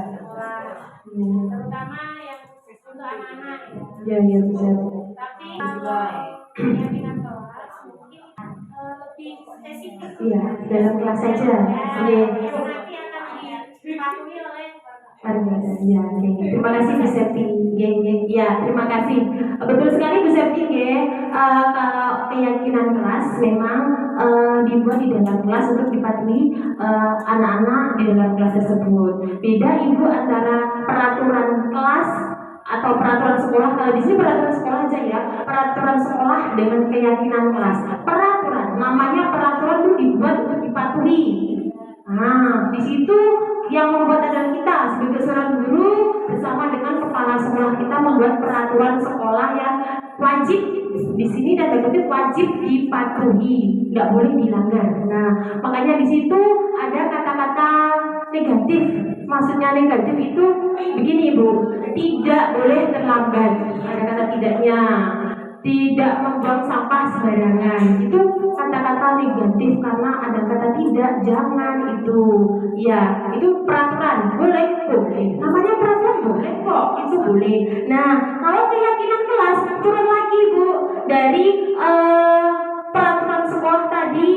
terutama yang Ya, ya bisa. Tapi kalau keyakinan kelas mungkin lebih spesifik. Iya, dalam kelas saja. Ya, yang nanti akan dipatuhi oleh Ya, oke. Terima kasih Bu Septi. Ya, terima kasih. Betul sekali Bu Septi. Kalau keyakinan kelas memang dibuat di dalam kelas untuk dipatuhi anak-anak di dalam kelas tersebut. Beda Ibu antara peraturan kelas atau peraturan sekolah. Kalau di sini peraturan sekolah aja ya, peraturan sekolah dengan keyakinan kelas. Peraturan, namanya peraturan itu dibuat untuk dipatuhi. Nah, di situ yang membuat adalah kita sebagai seorang guru bersama dengan kepala sekolah kita membuat peraturan sekolah yang wajib di sini dan kutip wajib dipatuhi, nggak boleh dilanggar. Nah, makanya di situ ada kata-kata negatif. Maksudnya negatif itu begini Bu, tidak boleh terlambat. Ada kata tidaknya. Tidak membuang sampah sembarangan, itu kata-kata negatif karena ada kata tidak, jangan itu. Ya, itu peraturan, boleh, namanya peraturan boleh kok, itu boleh. Nah, kalau keyakinan kelas turun lagi Bu dari peraturan sekolah tadi.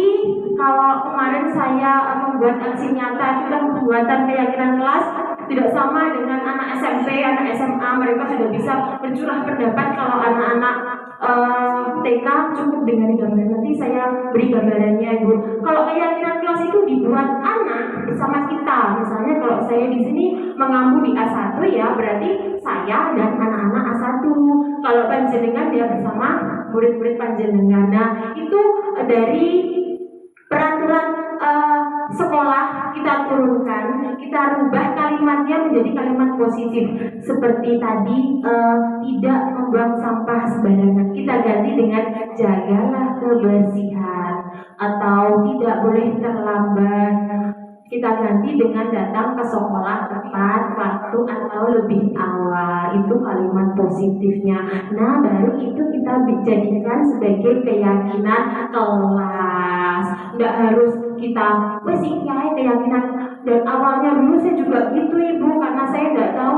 Kalau kemarin saya membuat aksi nyata itu kan pembuatan keyakinan kelas tidak sama dengan anak SMP, anak SMA, mereka sudah bisa bercurah pendapat. Kalau anak-anak TK cukup dengan gambar, nanti saya beri gambarannya Ibu. Kalau keyakinan kelas itu dibuat anak bersama kita. Misalnya kalau saya di sini mengampu di A1 ya, berarti saya dan anak-anak A1. Kalau panjenengan dia bersama murid-murid panjenengan. Nah, itu dari peraturan sekolah kita turunkan, kita rubah kalimatnya menjadi kalimat positif seperti tadi, tidak membuang sampah sembarangan, kita ganti dengan jagalah kebersihan, atau tidak boleh terlambat, kita ganti dengan datang ke sekolah tepat waktu atau lebih awal. Itu kalimat positifnya. Nah, baru itu kita jadikan sebagai keyakinan kelas. Nggak harus kita keyakinan. Dan awalnya dulu saya juga gitu Ibu, karena saya nggak tahu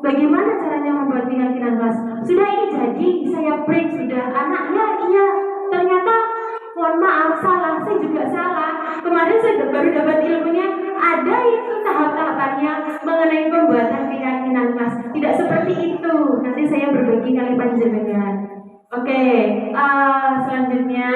bagaimana caranya membuat keyakinan kelas. Sudah ini jadi, saya break sudah. Anaknya iya, ternyata mohon maaf salah, saya juga salah. Kemarin saya baru dapat ilmunya, ada itu tahap-tahapannya mengenai pembuatan keyakinan kelas. Tidak seperti itu. Nanti saya berbagi kali panjenengan. Oke, selanjutnya.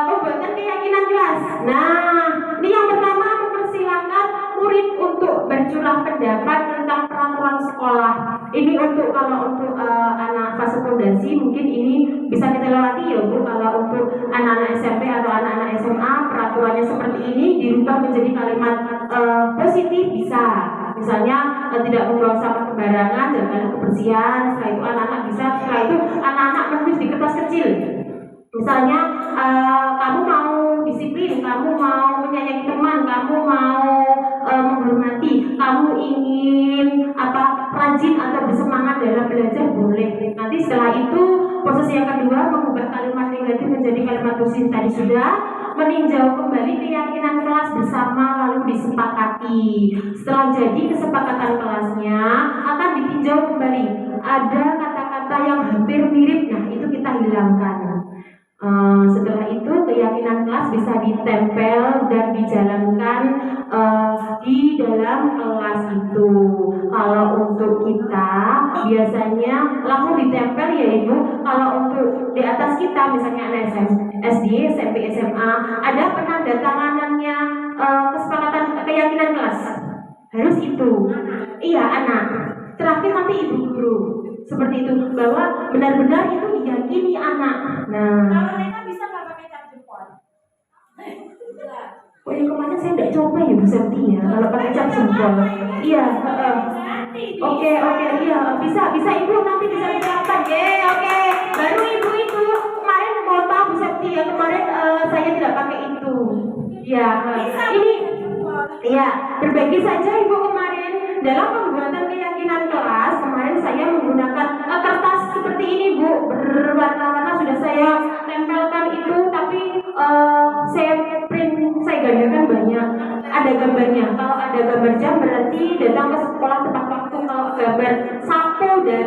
Pembuatan keyakinan kelas. Nah, ini yang pertama mempersilakan murid untuk bercurah pendapat tentang peraturan sekolah. Ini untuk kalau untuk anak fase fondasi mungkin ini bisa kita lewati ya Bu. Kalau untuk anak-anak SMP atau anak-anak SMA peraturannya seperti ini dirubah menjadi kalimat positif bisa. Misalnya tidak membuang sampah sembarangan, jagalah kebersihan. Setelah itu anak-anak bisa, setelah itu anak-anak menulis di kertas kecil. Misalnya kamu mau disiplin, kamu mau menyayangi teman, kamu mau menghormati, kamu ingin rajin atau bersemangat dalam belajar, boleh. Nanti setelah itu proses yang kedua mengubah kalimat negatif menjadi kalimat positif. Tadi sudah meninjau kembali keyakinan kelas bersama lalu disepakati. Setelah jadi kesepakatan kelasnya akan ditinjau kembali. Ada kata-kata yang hampir mirip, nah itu kita hilangkan. Setelah itu keyakinan kelas bisa ditempel dan dijalankan di dalam kelas itu. Kalau untuk kita biasanya langsung ditempel ya Ibu. Kalau untuk di atas kita misalnya anak SD, SMP, SMA ada penandatanganannya kesepakatan keyakinan kelas. Harus itu. Iya anak. Terakhir nanti ibu guru. Seperti itu, bahwa benar-benar itu diyakini anak. Nah, kalau mereka bisa nggak pakai cap jempol? Oh yang kemarin saya nggak coba ya Bu Septi ya, kalau pakai cap jempol. Iya. Oke, iya bisa Ibu nanti bisa diterapkan. Oke. Baru Ibu itu kemarin mohon maaf Bu Septi ya, kemarin saya tidak pakai itu. Ya, ini. Iya, berbagi saja Ibu kemarin dalam pembuatan keyakinan kelas. Kemarin saya menggunakan kertas seperti ini Bu, berwarna-warna sudah saya tempelkan itu, tapi saya print, saya gandakan banyak. Ada gambarnya. Kalau ada gambar jam berarti berarti datang ke sekolah tepat waktu. Kalau gambar sapu dan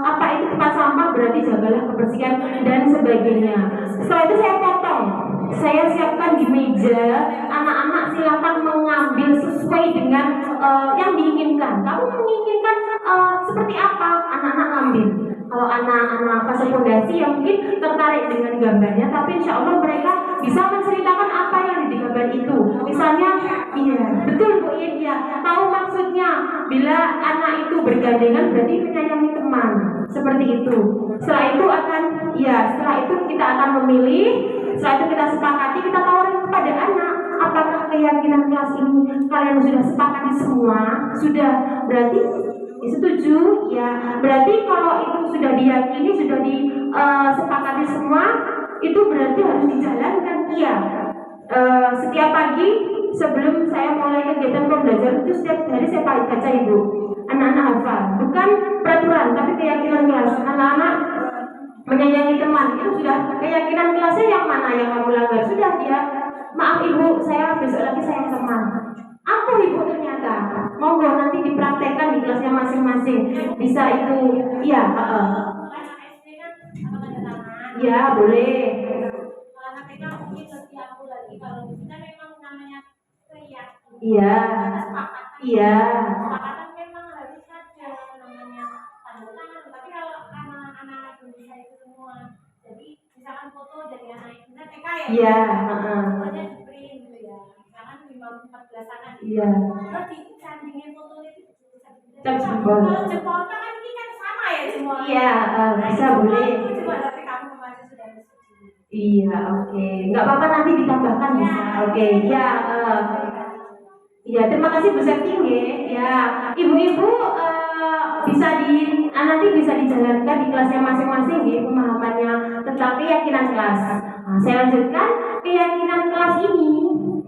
apa itu tempat sampah berarti jagalah kebersihan dan sebagainya. Setelah itu saya potong, saya siapkan di meja, anak-anak silakan mengambil sesuai dengan yang diinginkan. Kamu menginginkan seperti apa? Anak-anak ambil. Kalau anak-anak fase fondasi yang mungkin tertarik dengan gambarnya, tapi insya Allah mereka bisa menceritakan apa yang di gambar itu. Misalnya, iya, betul Bu In, ya, tahu maksudnya. Bila anak itu bergandengan berarti menyayangi teman, seperti itu. Setelah itu kita akan memilih. Setelah itu kita sepakati, kita tawarin kepada anak, apakah keyakinan kelas ini kalian sudah sepakati semua? Sudah, berarti setuju? Ya, berarti kalau itu sudah diyakini, sudah disepakati semua, itu berarti harus dijalankan. Iya. Setiap pagi sebelum saya mulai kegiatan pembelajaran itu setiap hari saya baca Ibu. Anak-anak hafal, bukan peraturan tapi keyakinan kelas. Anak-anak menyayangi teman, itu sudah keyakinan kelasnya yang mana yang kamu langgar? Sudah dia, maaf Ibu, saya besok lagi sayang teman. Apa Ibu ternyata? Monggo nanti dipraktekkan di kelasnya masing-masing. Bisa itu, iya. Ya boleh. Iya. Iya. Iya, fotonya di print gitu ya, misalkan 14-an. Iya. Terus dicandingin fotonya itu jempol. Kalau jempol kan ini kan sama ya jempol. Iya, bisa boleh. Coba nanti kamu kemarin sudah setuju. Iya, oke. Nggak apa-apa nanti ditambahkan bisa. Oke, ya. Iya, terima kasih Bu Septi. Ya, ibu-ibu nanti bisa dijalankan di kelasnya masing-masing ya, pemahamannya tentang keyakinan kelas. Nah, saya lanjutkan keyakinan kelas ini.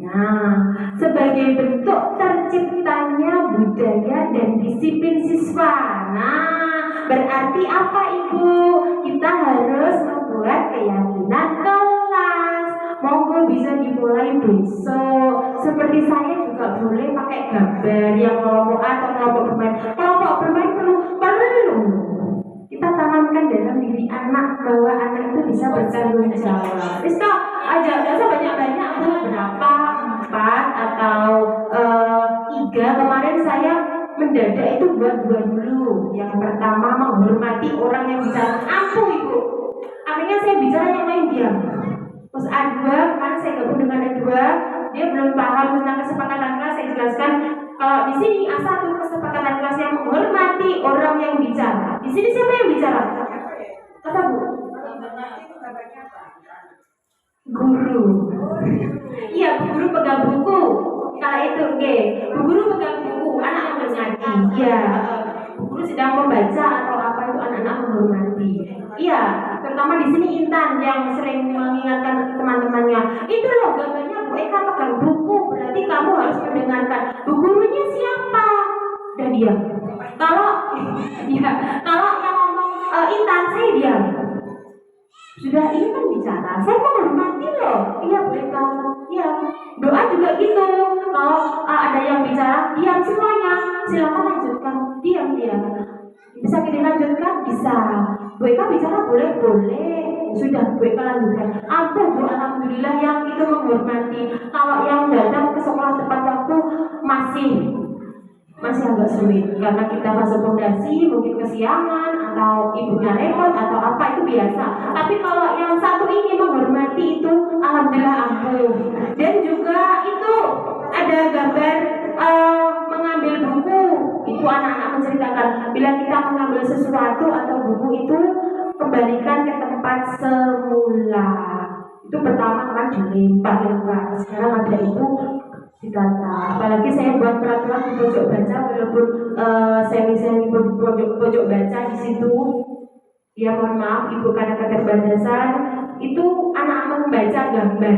Nah, sebagai bentuk terciptanya budaya dan disiplin siswa. Nah, berarti apa Ibu? Kita harus membuat keyakinan kelas. Monggo bisa dimulai besok. Seperti saya juga boleh pakai gambar yang kelompok A atau kelompok bermain. Kelompok bermain perlu. Kita tanamkan dalam diri anak bahwa anak itu bisa bertanggung jawab. Bisa aja banyak-banyak berapa 4 atau 3. Kemarin saya mendadak itu buat 2 dulu. Yang pertama menghormati orang yang bicara. Ampuh Ibu. Akhirnya saya bicara yang lain diam. Terus A2, kemarin saya gabung dengan A2, dia belum paham tentang kesepakatan kelas. Saya jelaskan kalau di sini A1 kesepakatan kelas yang menghormati orang yang bicara. Di sini siapa yang bicara? Kata Bu. Guru. Iya, Bu Guru pegang buku. Kala itu, oke. Bu Guru pegang buku, anak yang mengerti. Iya. Bu Guru sedang membaca atau apa itu anak-anak menghormati. Iya, terutama di sini Intan yang sering mengingatkan teman-temannya. Itu loh gambarnya Bu Eka pegang buku, berarti kamu harus mendengarkan. Bu Gurunya siapa? Dan diam. Kalau yang ngomong Intan, saya diam. Sudah ini kan bicara, saya menghormati loh. Iya Bu Eka. Iya. Doa juga gitu. Kalau ada yang bicara, diam semuanya. Silakan lanjutkan. Diam. Bisa kita lanjutkan? Bisa. Bu Eka bicara boleh. Sudah, Bu Eka lanjutkan. Ampun Bu, alhamdulillah yang itu menghormati. Kalau yang datang ke sekolah tepat waktu masih agak sulit karena kita masuk fondasi, mungkin kesiangan atau ibunya repot atau apa itu biasa. Tapi kalau yang satu ini menghormati itu alhamdulillah ampuh. Dan juga itu ada gambar mengambil buku. Itu anak-anak menceritakan bila kita mengambil sesuatu atau buku itu kembalikan ke tempat semula. Itu pertama kan dilempar. Sekarang ada itu ditata. Apalagi saya buat peraturan di pojok baca, walaupun semi pojok baca di situ. Ya mohon maaf Ibu karena keterbatasan. Itu anak membaca gambar.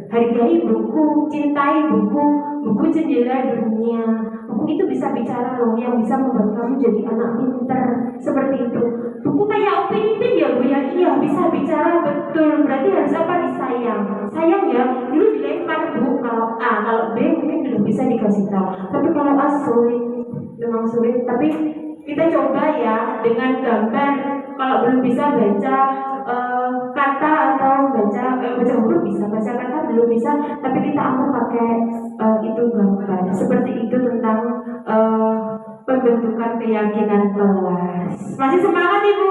Hargai buku, cintai buku jendela dunia. Buku itu bisa bicara loh, yang bisa membuat kamu jadi anak pinter. Seperti itu. Buku kayak Upin Ipin ya Bu ya, iya bisa bicara betul. Berarti harus apa? Disayang. Sayang ya. Dulu dilempar Bu, kalau A, kalau B mungkin itu bisa dikasih tahu. Tapi kalau sulit, memang sulit. Tapi kita coba ya dengan gambar. Kalau belum bisa baca kata atau baca huruf bisa, baca kata belum bisa, tapi kita ambil pakai itu gambar. Seperti itu tentang pembentukan keyakinan kelas. Masih semangat Ibu?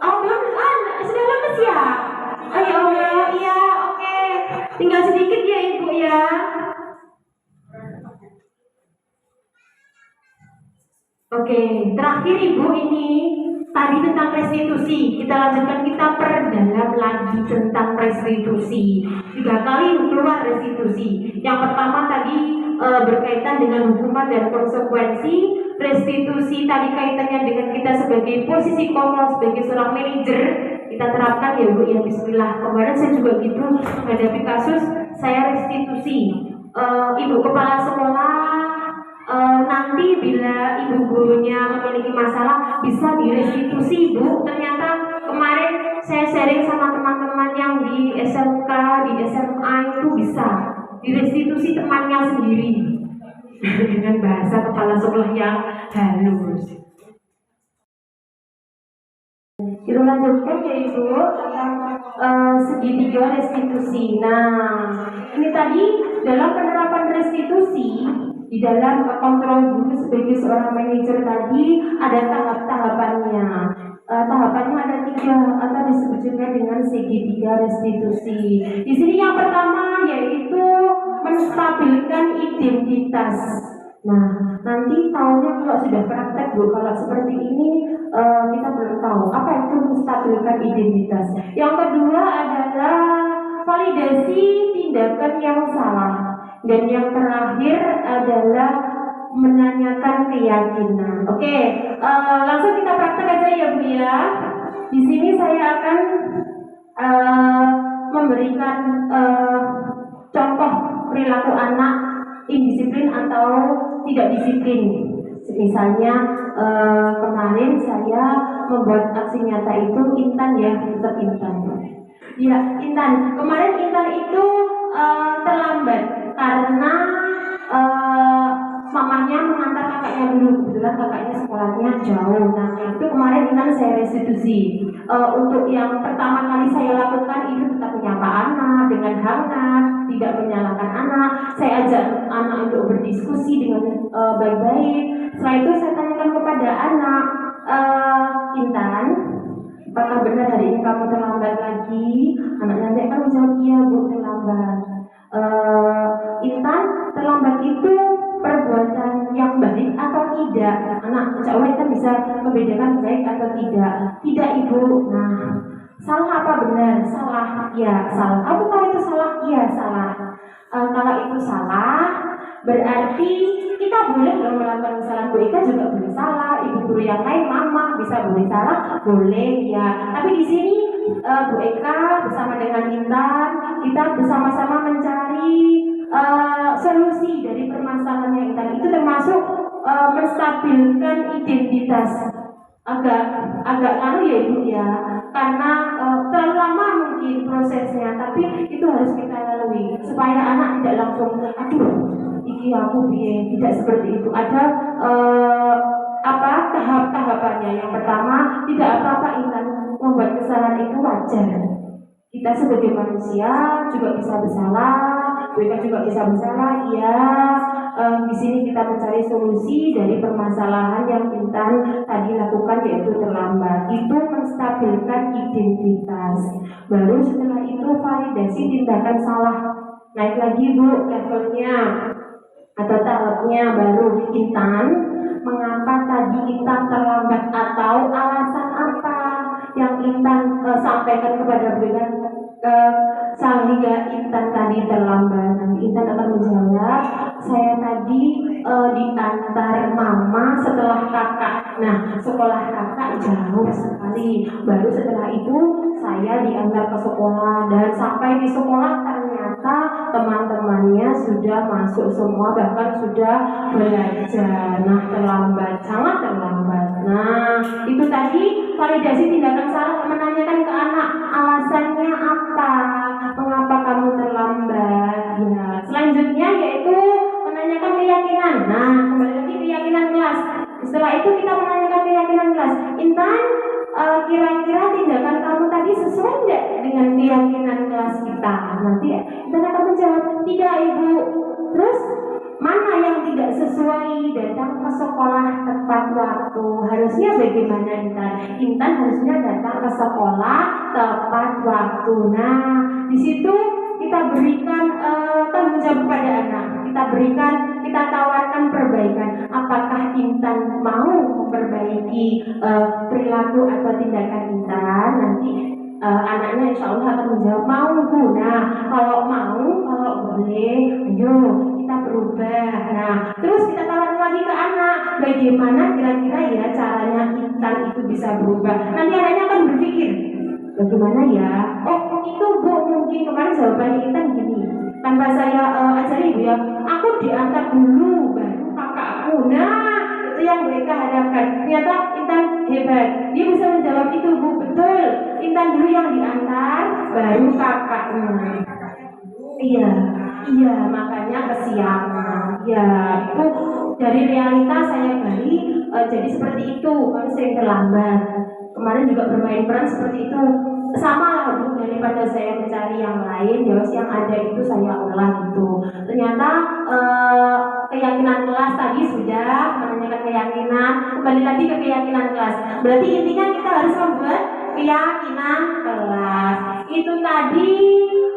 Oh belum, sudah lemes ya? Oh ya Allah, iya oke. Tinggal sedikit ya Ibu ya. Oke, terakhir Ibu ini tadi tentang restitusi. Kita lanjutkan, kita perdalam lagi tentang restitusi. 3 kali keluar restitusi. Yang pertama tadi berkaitan dengan hukuman dan konsekuensi. Restitusi tadi kaitannya dengan kita sebagai posisi kontrol sebagai seorang manajer. Kita terapkan ya Bu ya, bismillah. Kemarin saya juga gitu menghadapi kasus saya restitusi. Ibu kepala sekolah nanti bila ibu gurunya memiliki masalah bisa direstitusi Bu. Ternyata kemarin saya sharing sama teman-teman yang di SMK, di SMA itu bisa direstitusi temannya sendiri dengan bahasa kepala sekolah yang halus. Kita lanjutkan ya Ibu tentang segitiga restitusi. Nah, ini tadi dalam penerapan restitusi di dalam kontrol guru sebagai seorang manajer tadi ada tahap-tahapannya. Tahapannya ada 3 atau disebut juga dengan segitiga restitusi. Di sini yang pertama yaitu menstabilkan identitas. Nah, nanti tahunya kalau sudah praktek Bu, kalau seperti ini kita belum tahu apa itu menstabilkan identitas. Yang kedua adalah validasi tindakan yang salah. Dan yang terakhir adalah menanyakan keyakinan. Oke, langsung kita praktek aja ya Bu ya. Di sini saya akan memberikan contoh perilaku anak indisiplin atau tidak disiplin. Misalnya kemarin saya membuat aksi nyata itu Intan ya, tetap Intan. Ya, Intan. Kemarin Intan itu terlambat karena mamanya mengantar kakaknya dulu. Kebetulan kakaknya sekolahnya jauh. Nah, itu kemarin Intan saya restitusi. Untuk yang pertama kali saya lakukan itu tetap menyapa anak dengan hangat, tidak menyalahkan anak. Saya ajak anak untuk berdiskusi dengan baik-baik. Setelah itu saya tanyakan kepada anak, Intan, apakah benar hari ini kamu terlambat lagi? Anaknya nanti akan menjawab iya Bu, terlambat. Intan, terlambat itu perbuatan yang baik atau tidak? Anak, insya Allah Intan bisa membedakan baik atau tidak. Tidak Ibu. Nah, salah apa benar? Salah. Ya, salah. Aku tahu itu salah. Iya, salah. Kalau itu salah, berarti kita boleh dong melakukan kesalahan. Bu Ika juga boleh salah. Ibu guru yang lain, mama bisa boleh salah, boleh ya. Tapi di sini Bu Eka bersama dengan Intan, kita bersama-sama mencari solusi dari permasalahan yang Intan itu, termasuk menstabilkan identitas. Agak lama ya Ibu ya, karena terlalu lama mungkin prosesnya, tapi itu harus kita lalui supaya anak tidak langsung aduh iki aku piye, tidak seperti itu. Ada tahap-tahapannya. Yang pertama, tidak apa-apa Intan membuat kesalahan, itu wajar. Kita sebagai manusia juga bisa bersalah, mereka juga bisa bersalah. Ya, di sini kita mencari solusi dari permasalahan yang Intan tadi lakukan, yaitu terlambat. Itu menstabilkan identitas. Baru setelah itu validasi tindakan salah. Naik lagi Bu levelnya atau tahapnya. Baru Intan, mengapa tadi Intan terlambat atau alasan apa yang Intan sampaikan kepada Intan sehingga Intan tadi terlambat. Nanti Intan akan menjawab, saya tadi diantar mama setelah kakak. Nah, sekolah kakak jauh sekali. Baru setelah itu saya diantar ke sekolah, dan sampai di sekolah ternyata teman-temannya sudah masuk semua, bahkan sudah belajar. Nah, terlambat, sangat terlambat. Nah, itu tadi validasi tindakan salah, menanyakan ke anak alasannya apa, mengapa kamu terlambat. Ya, selanjutnya nanti Intan akan menjawab, tidak ibu. Terus mana yang tidak sesuai datang ke sekolah tepat waktu? Harusnya bagaimana Intan? Intan harusnya datang ke sekolah tepat waktu. Nah, di situ kita berikan tanggung jawab kepada anak. Kita tawarkan perbaikan. Apakah Intan mau memperbaiki perilaku atau tindakan Intan? Nanti anaknya insya Allah akan menjawab mau Bu. Nah, kalau boleh, ayo kita berubah. Nah, terus kita tawarkan lagi ke anak, bagaimana kira-kira ya caranya Intan itu bisa berubah. Nanti anaknya akan berpikir, bagaimana ya? Oh itu Bu, mungkin kemarin jawabannya Intan gini, tanpa saya ajari Bu ya, aku diantar dulu baru kakakku. Nah, itu yang mereka harapkan. Ternyata Intan hebat, dia bisa menjawab itu Bu, betul. Intan dulu yang diantar, baru kakaknya. Iya, makanya kesiangan. Ya, itu dari realita saya gali jadi seperti itu. Kami sering terlambat. Kemarin juga bermain peran seperti itu. Sama lah Bu, daripada saya mencari yang lain, ya yang ada itu saya olah gitu. Ternyata keyakinan kelas tadi sudah menanyakan keyakinan. Kembali lagi ke keyakinan kelas. Berarti intinya kita harus membuat keyakinan kelas. Itu tadi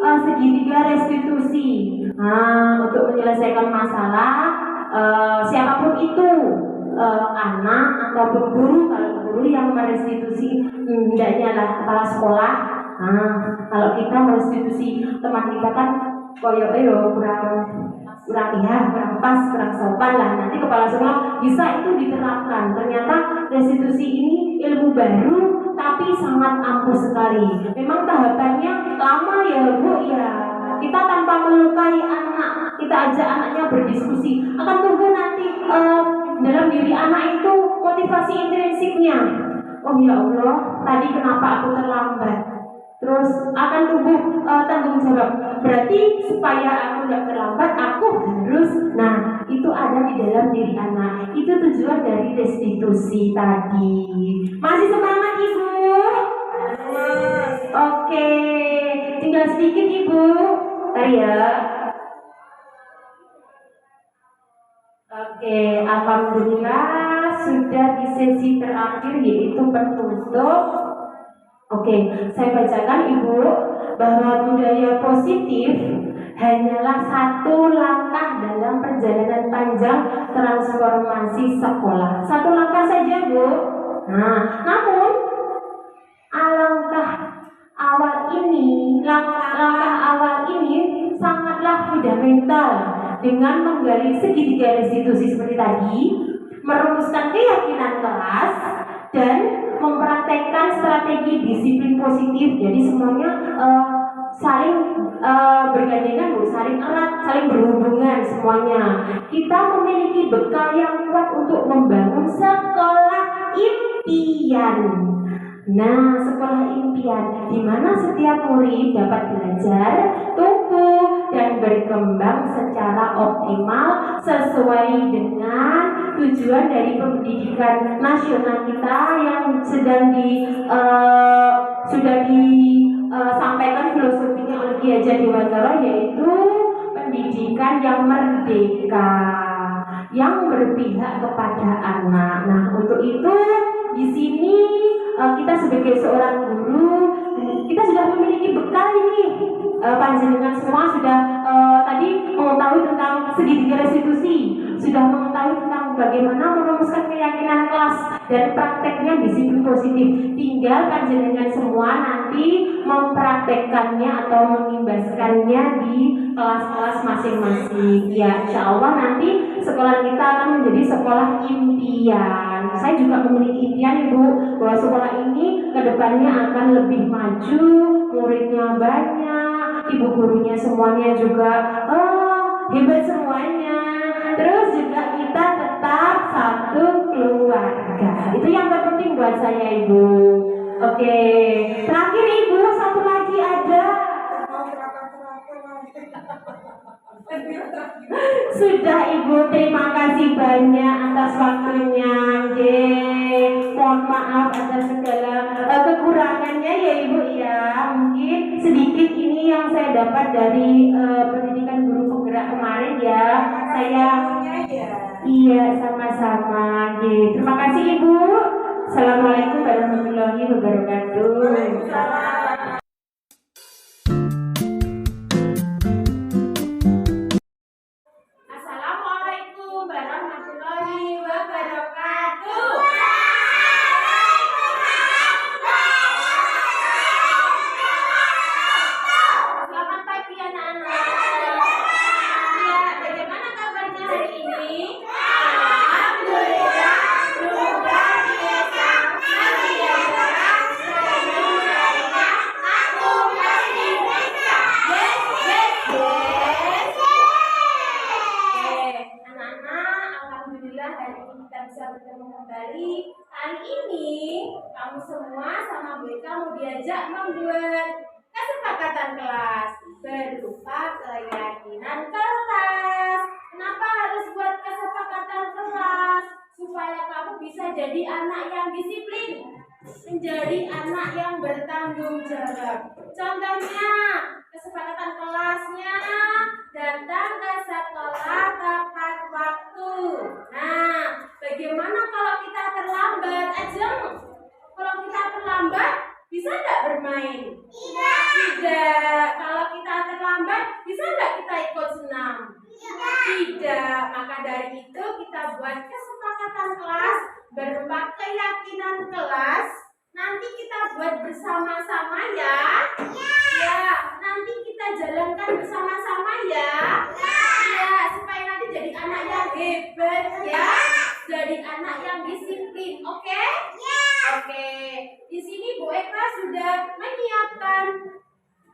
segitiga restitusi. Nah, untuk menyelesaikan masalah siapapun itu, anak ataupun guru, kalau guru yang merestitusi hendaknya lah kepala sekolah. Nah, kalau kita merestitusi teman kita kan kurang pas, kurang sopan lah. Nanti kepala sekolah bisa itu diterapkan. Ternyata restitusi ini ilmu baru tapi sangat ampuh sekali. Memang tahapannya lama ya Bu ya. Kita tanpa melukai anak, kita ajak anaknya berdiskusi, akan tumbuh nanti dalam diri anak itu motivasi intrinsiknya. Oh ya Allah, tadi kenapa aku terlambat? Terus akan tumbuh tanggung jawab. Berarti supaya aku nggak terlambat, aku harus. Nah, itu ada di dalam diri anak. Itu tujuan dari restitusi tadi. Masih semangat Ibu? Oke, tinggal sedikit Ibu. Ya. Oke, alhamdulillah sudah di sesi terakhir yaitu penutup. Oke, saya bacakan Ibu bahwa budaya positif hanyalah satu langkah dalam perjalanan panjang transformasi sekolah. Satu langkah saja Bu. Nah, namun langkah awal ini sangatlah fundamental dengan menggali segitiga restitusi seperti tadi, merumuskan keyakinan kelas dan mempraktekkan strategi disiplin positif. Jadi semuanya saling bergandengan, saling erat, saling berhubungan semuanya. Kita memiliki bekal yang kuat untuk membangun sekolah impian. Nah, sekolah impian di mana setiap murid dapat belajar, tumbuh dan berkembang secara optimal sesuai dengan tujuan dari pendidikan nasional kita yang sudah disampaikan filosofinya oleh Ki Hajar Dewantara, yaitu pendidikan yang merdeka, yang berpihak kepada anak. Nah, untuk itu di sini kita sebagai seorang guru, kita sudah memiliki bekal ini. Panjenengan semua sudah tadi mengetahui tentang segitiga restitusi, sudah mengetahui tentang bagaimana merumuskan keyakinan kelas dan prakteknya disiplin positif. Tinggal panjenengan semua nanti mempraktekkannya atau mengimbaskannya di kelas-kelas masing-masing. Ya, insya Allah nanti sekolah kita akan menjadi sekolah impian. Saya juga memiliki impian Ibu, bahwa sekolah ini kedepannya akan lebih maju, muridnya banyak, ibu gurunya semuanya juga hebat semuanya. Terus juga kita tetap satu keluarga. Itu yang terpenting buat saya Ibu. Oke, terakhir Ibu, satu lagi ada. Sudah Ibu, terima kasih banyak atas waktunya. Mohon maaf atas segala kekurangannya ya Ibu ya. Mungkin sedikit ini yang saya dapat dari pendidikan guru penggerak kemarin ya. Saya iya sama-sama. Terima kasih Ibu. Assalamualaikum warahmatullahi wabarakatuh. Assalamualaikum warahmatullahi wabarakatuh. Selamat pagi anak-anak. Ya, bagaimana kabarnya hari ini? Alhamdulillah, luar biasa. Saya berharap semoga aku pasti bisa. Yes, yes, yes. Anak-anak, alhamdulillah hari ini kita bisa bertemu kembali. Hari ini kamu semua sama BK mau diajak membuat kesepakatan kelas berupa keyakinan kelas. Kenapa harus buat kesepakatan kelas? Supaya kamu bisa jadi anak yang disiplin, menjadi anak yang bertanggung jawab. Contohnya, kesepakatan kelasnya datang ke sekolah tepat waktu. Nah, bagaimana kalau kita terlambat? Ajeng, kalau kita terlambat, bisa nggak bermain? Tidak. Kalau kita terlambat, bisa nggak kita ikut senam? Tidak. Maka dari itu kita buat kesepakatan kelas berupa keyakinan kelas. Nanti kita buat bersama-sama ya. Ya. Nanti kita jalankan bersama-sama ya. Ya. Supaya nanti jadi anak yang hebat ya. Jadi anak yang disiplin. Oke? Oke. Di sini Bu Eka sudah menyiapkan.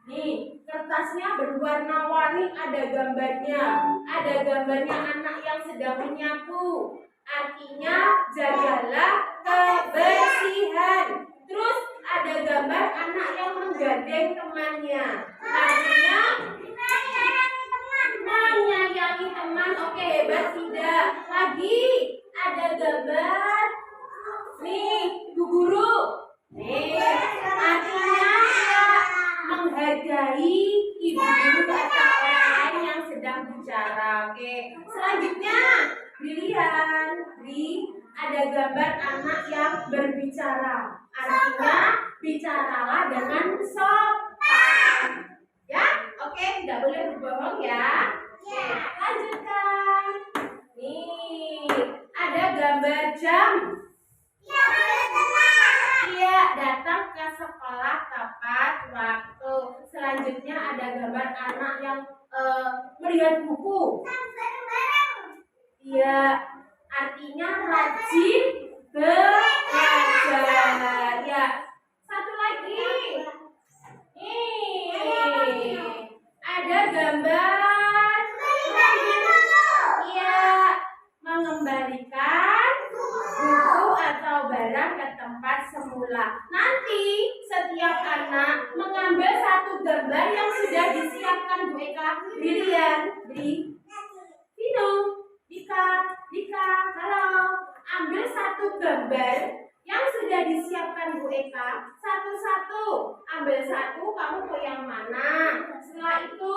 Nih, kertasnya berwarna-warni, ada gambarnya. Ada gambarnya anak yang sedang menyapu. Artinya jagalah kebersihan. Terus ada gambar anak yang menggandeng temannya. Artinya menyayangi teman. Oke, hebat tidak? Lagi ada gambar. Nih, Bu Guru. Nih, artinya menghargai ibu guru atau orang lain yang sedang bicara. Oke, selanjutnya pilihan ada gambar anak yang berbicara. Artinya bicaralah dengan sopan. Ya, oke, tidak boleh berbohong ya. Lanjutkan. Nih, ada gambar jam. Iya, datang ke sekolah tepat waktu. Selanjutnya ada gambar anak yang melihat buku. Iya, artinya rajin belajar. Ya, satu lagi. Nih, ada gambar. Iya, mengembalikan buku atau barang ke tempat semula. Nanti setiap anak mengambil satu gambar yang sudah disiapkan Bu Eka. Brilian, Vino, Dika, halo. Ambil satu gambar yang sudah disiapkan Bu Eka. Satu-satu. Ambil satu, kamu mau yang mana? Setelah itu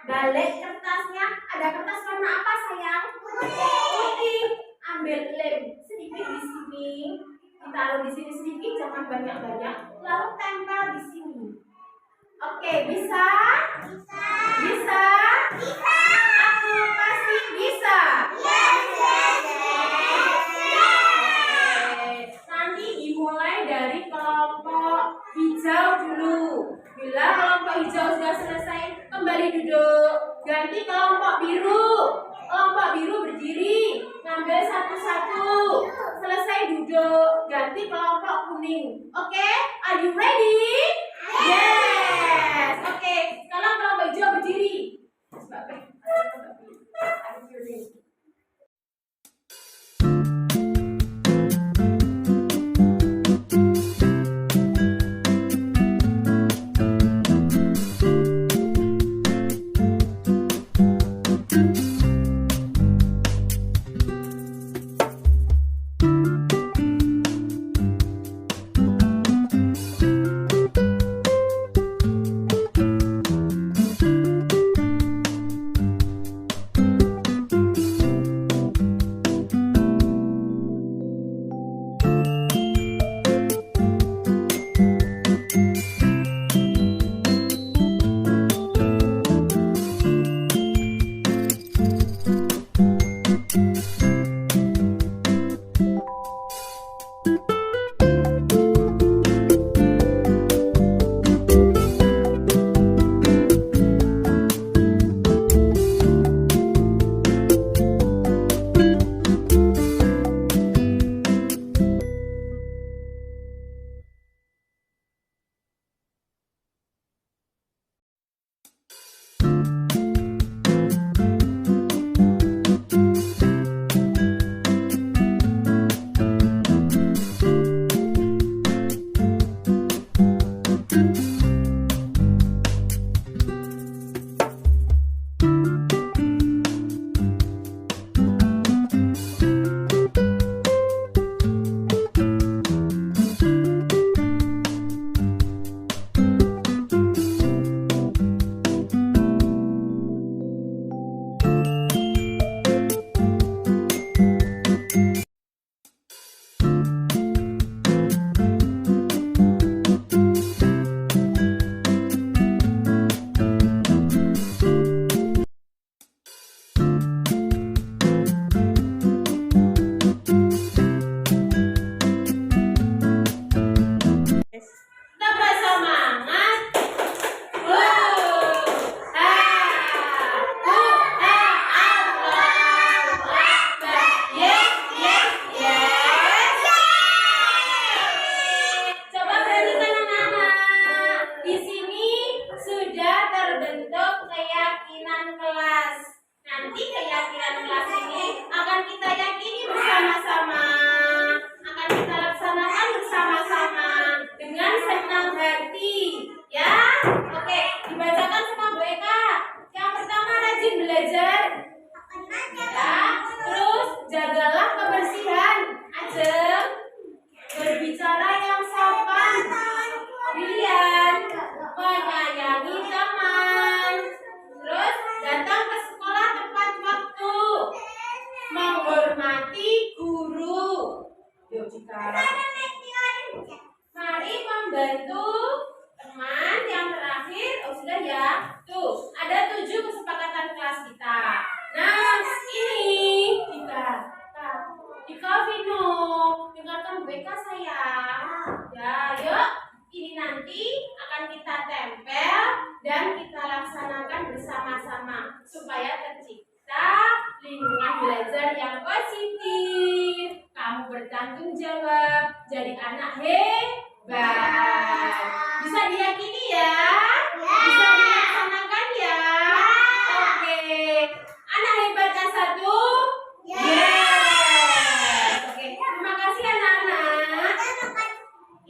balik kertasnya. Ada kertas warna apa sayang? Putih. Ambil lem sedikit di sini, ditaruh di sini sedikit, jangan banyak-banyak, lalu tempel di sini. Oke, bisa? Bisa? Aku pasti bisa. Nanti dimulai dari kelompok hijau dulu. Bila kelompok hijau sudah selesai, kembali duduk. Ganti kelompok biru. Kelompok biru berdiri, ngambil satu-satu. Selesai duduk, ganti kelompok kuning. Oke, are you ready? Yes. Oke, sekarang kelompok hijau berdiri. nanti keyakinan kelas ini akan kita yakini bersama-sama, akan kita laksanakan bersama-sama dengan senang hati, ya. Oke, dibacakan sama Bu Eka. Yang pertama, rajin belajar, ya. Terus jagalah kebersihan, Ajeng. Berbicara yang sopan, Brilian. Menyayangi teman. Terus datang ke sekolah tepat waktu, menghormati guru. Yuk sekarang, mari membantu teman. Yang terakhir, oh sudah ya. Tuh, ada 7 kesepakatan kelas kita. Nah, ini Dika Vino, dengarkan BK sayang. Ya, yuk. Ini nanti akan kita tempel dan kita laksanakan bersama-sama supaya tercipta lingkungan belajar yang positif. Kamu bertanggung jawab, jadi anak hebat. Bisa diyakini ya? Bisa dilaksanakan ya? Oke. Anak hebat yang satu? Yes. Oke. Terima kasih anak-anak.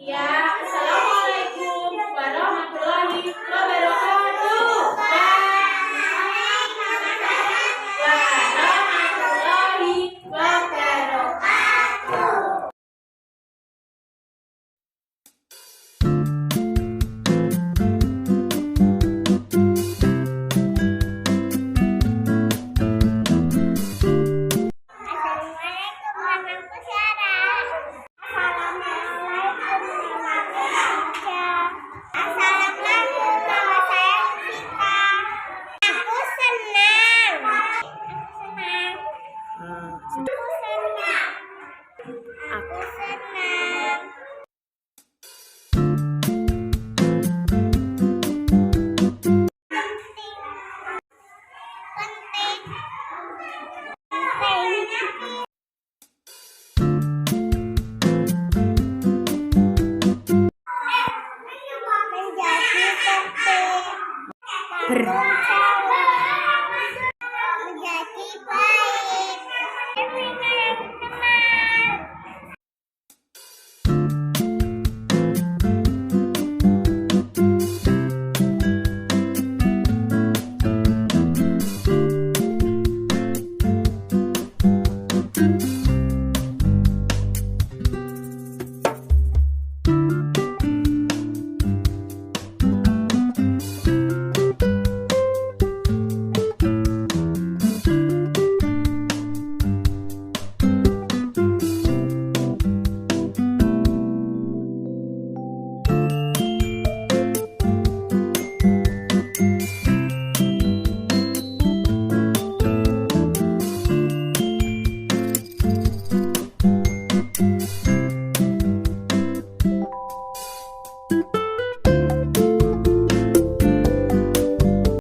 Ya, assalamualaikum warahmatullahi wabarakatuh. Warahmatullahi wabarakatuh. Assalamualaikum, namaku Syara. Assalamualaikum, namaku Khadijah. Assalamualaikum, nama saya Sita. Aku senang. Aku senang. Penting. Menjadi penting.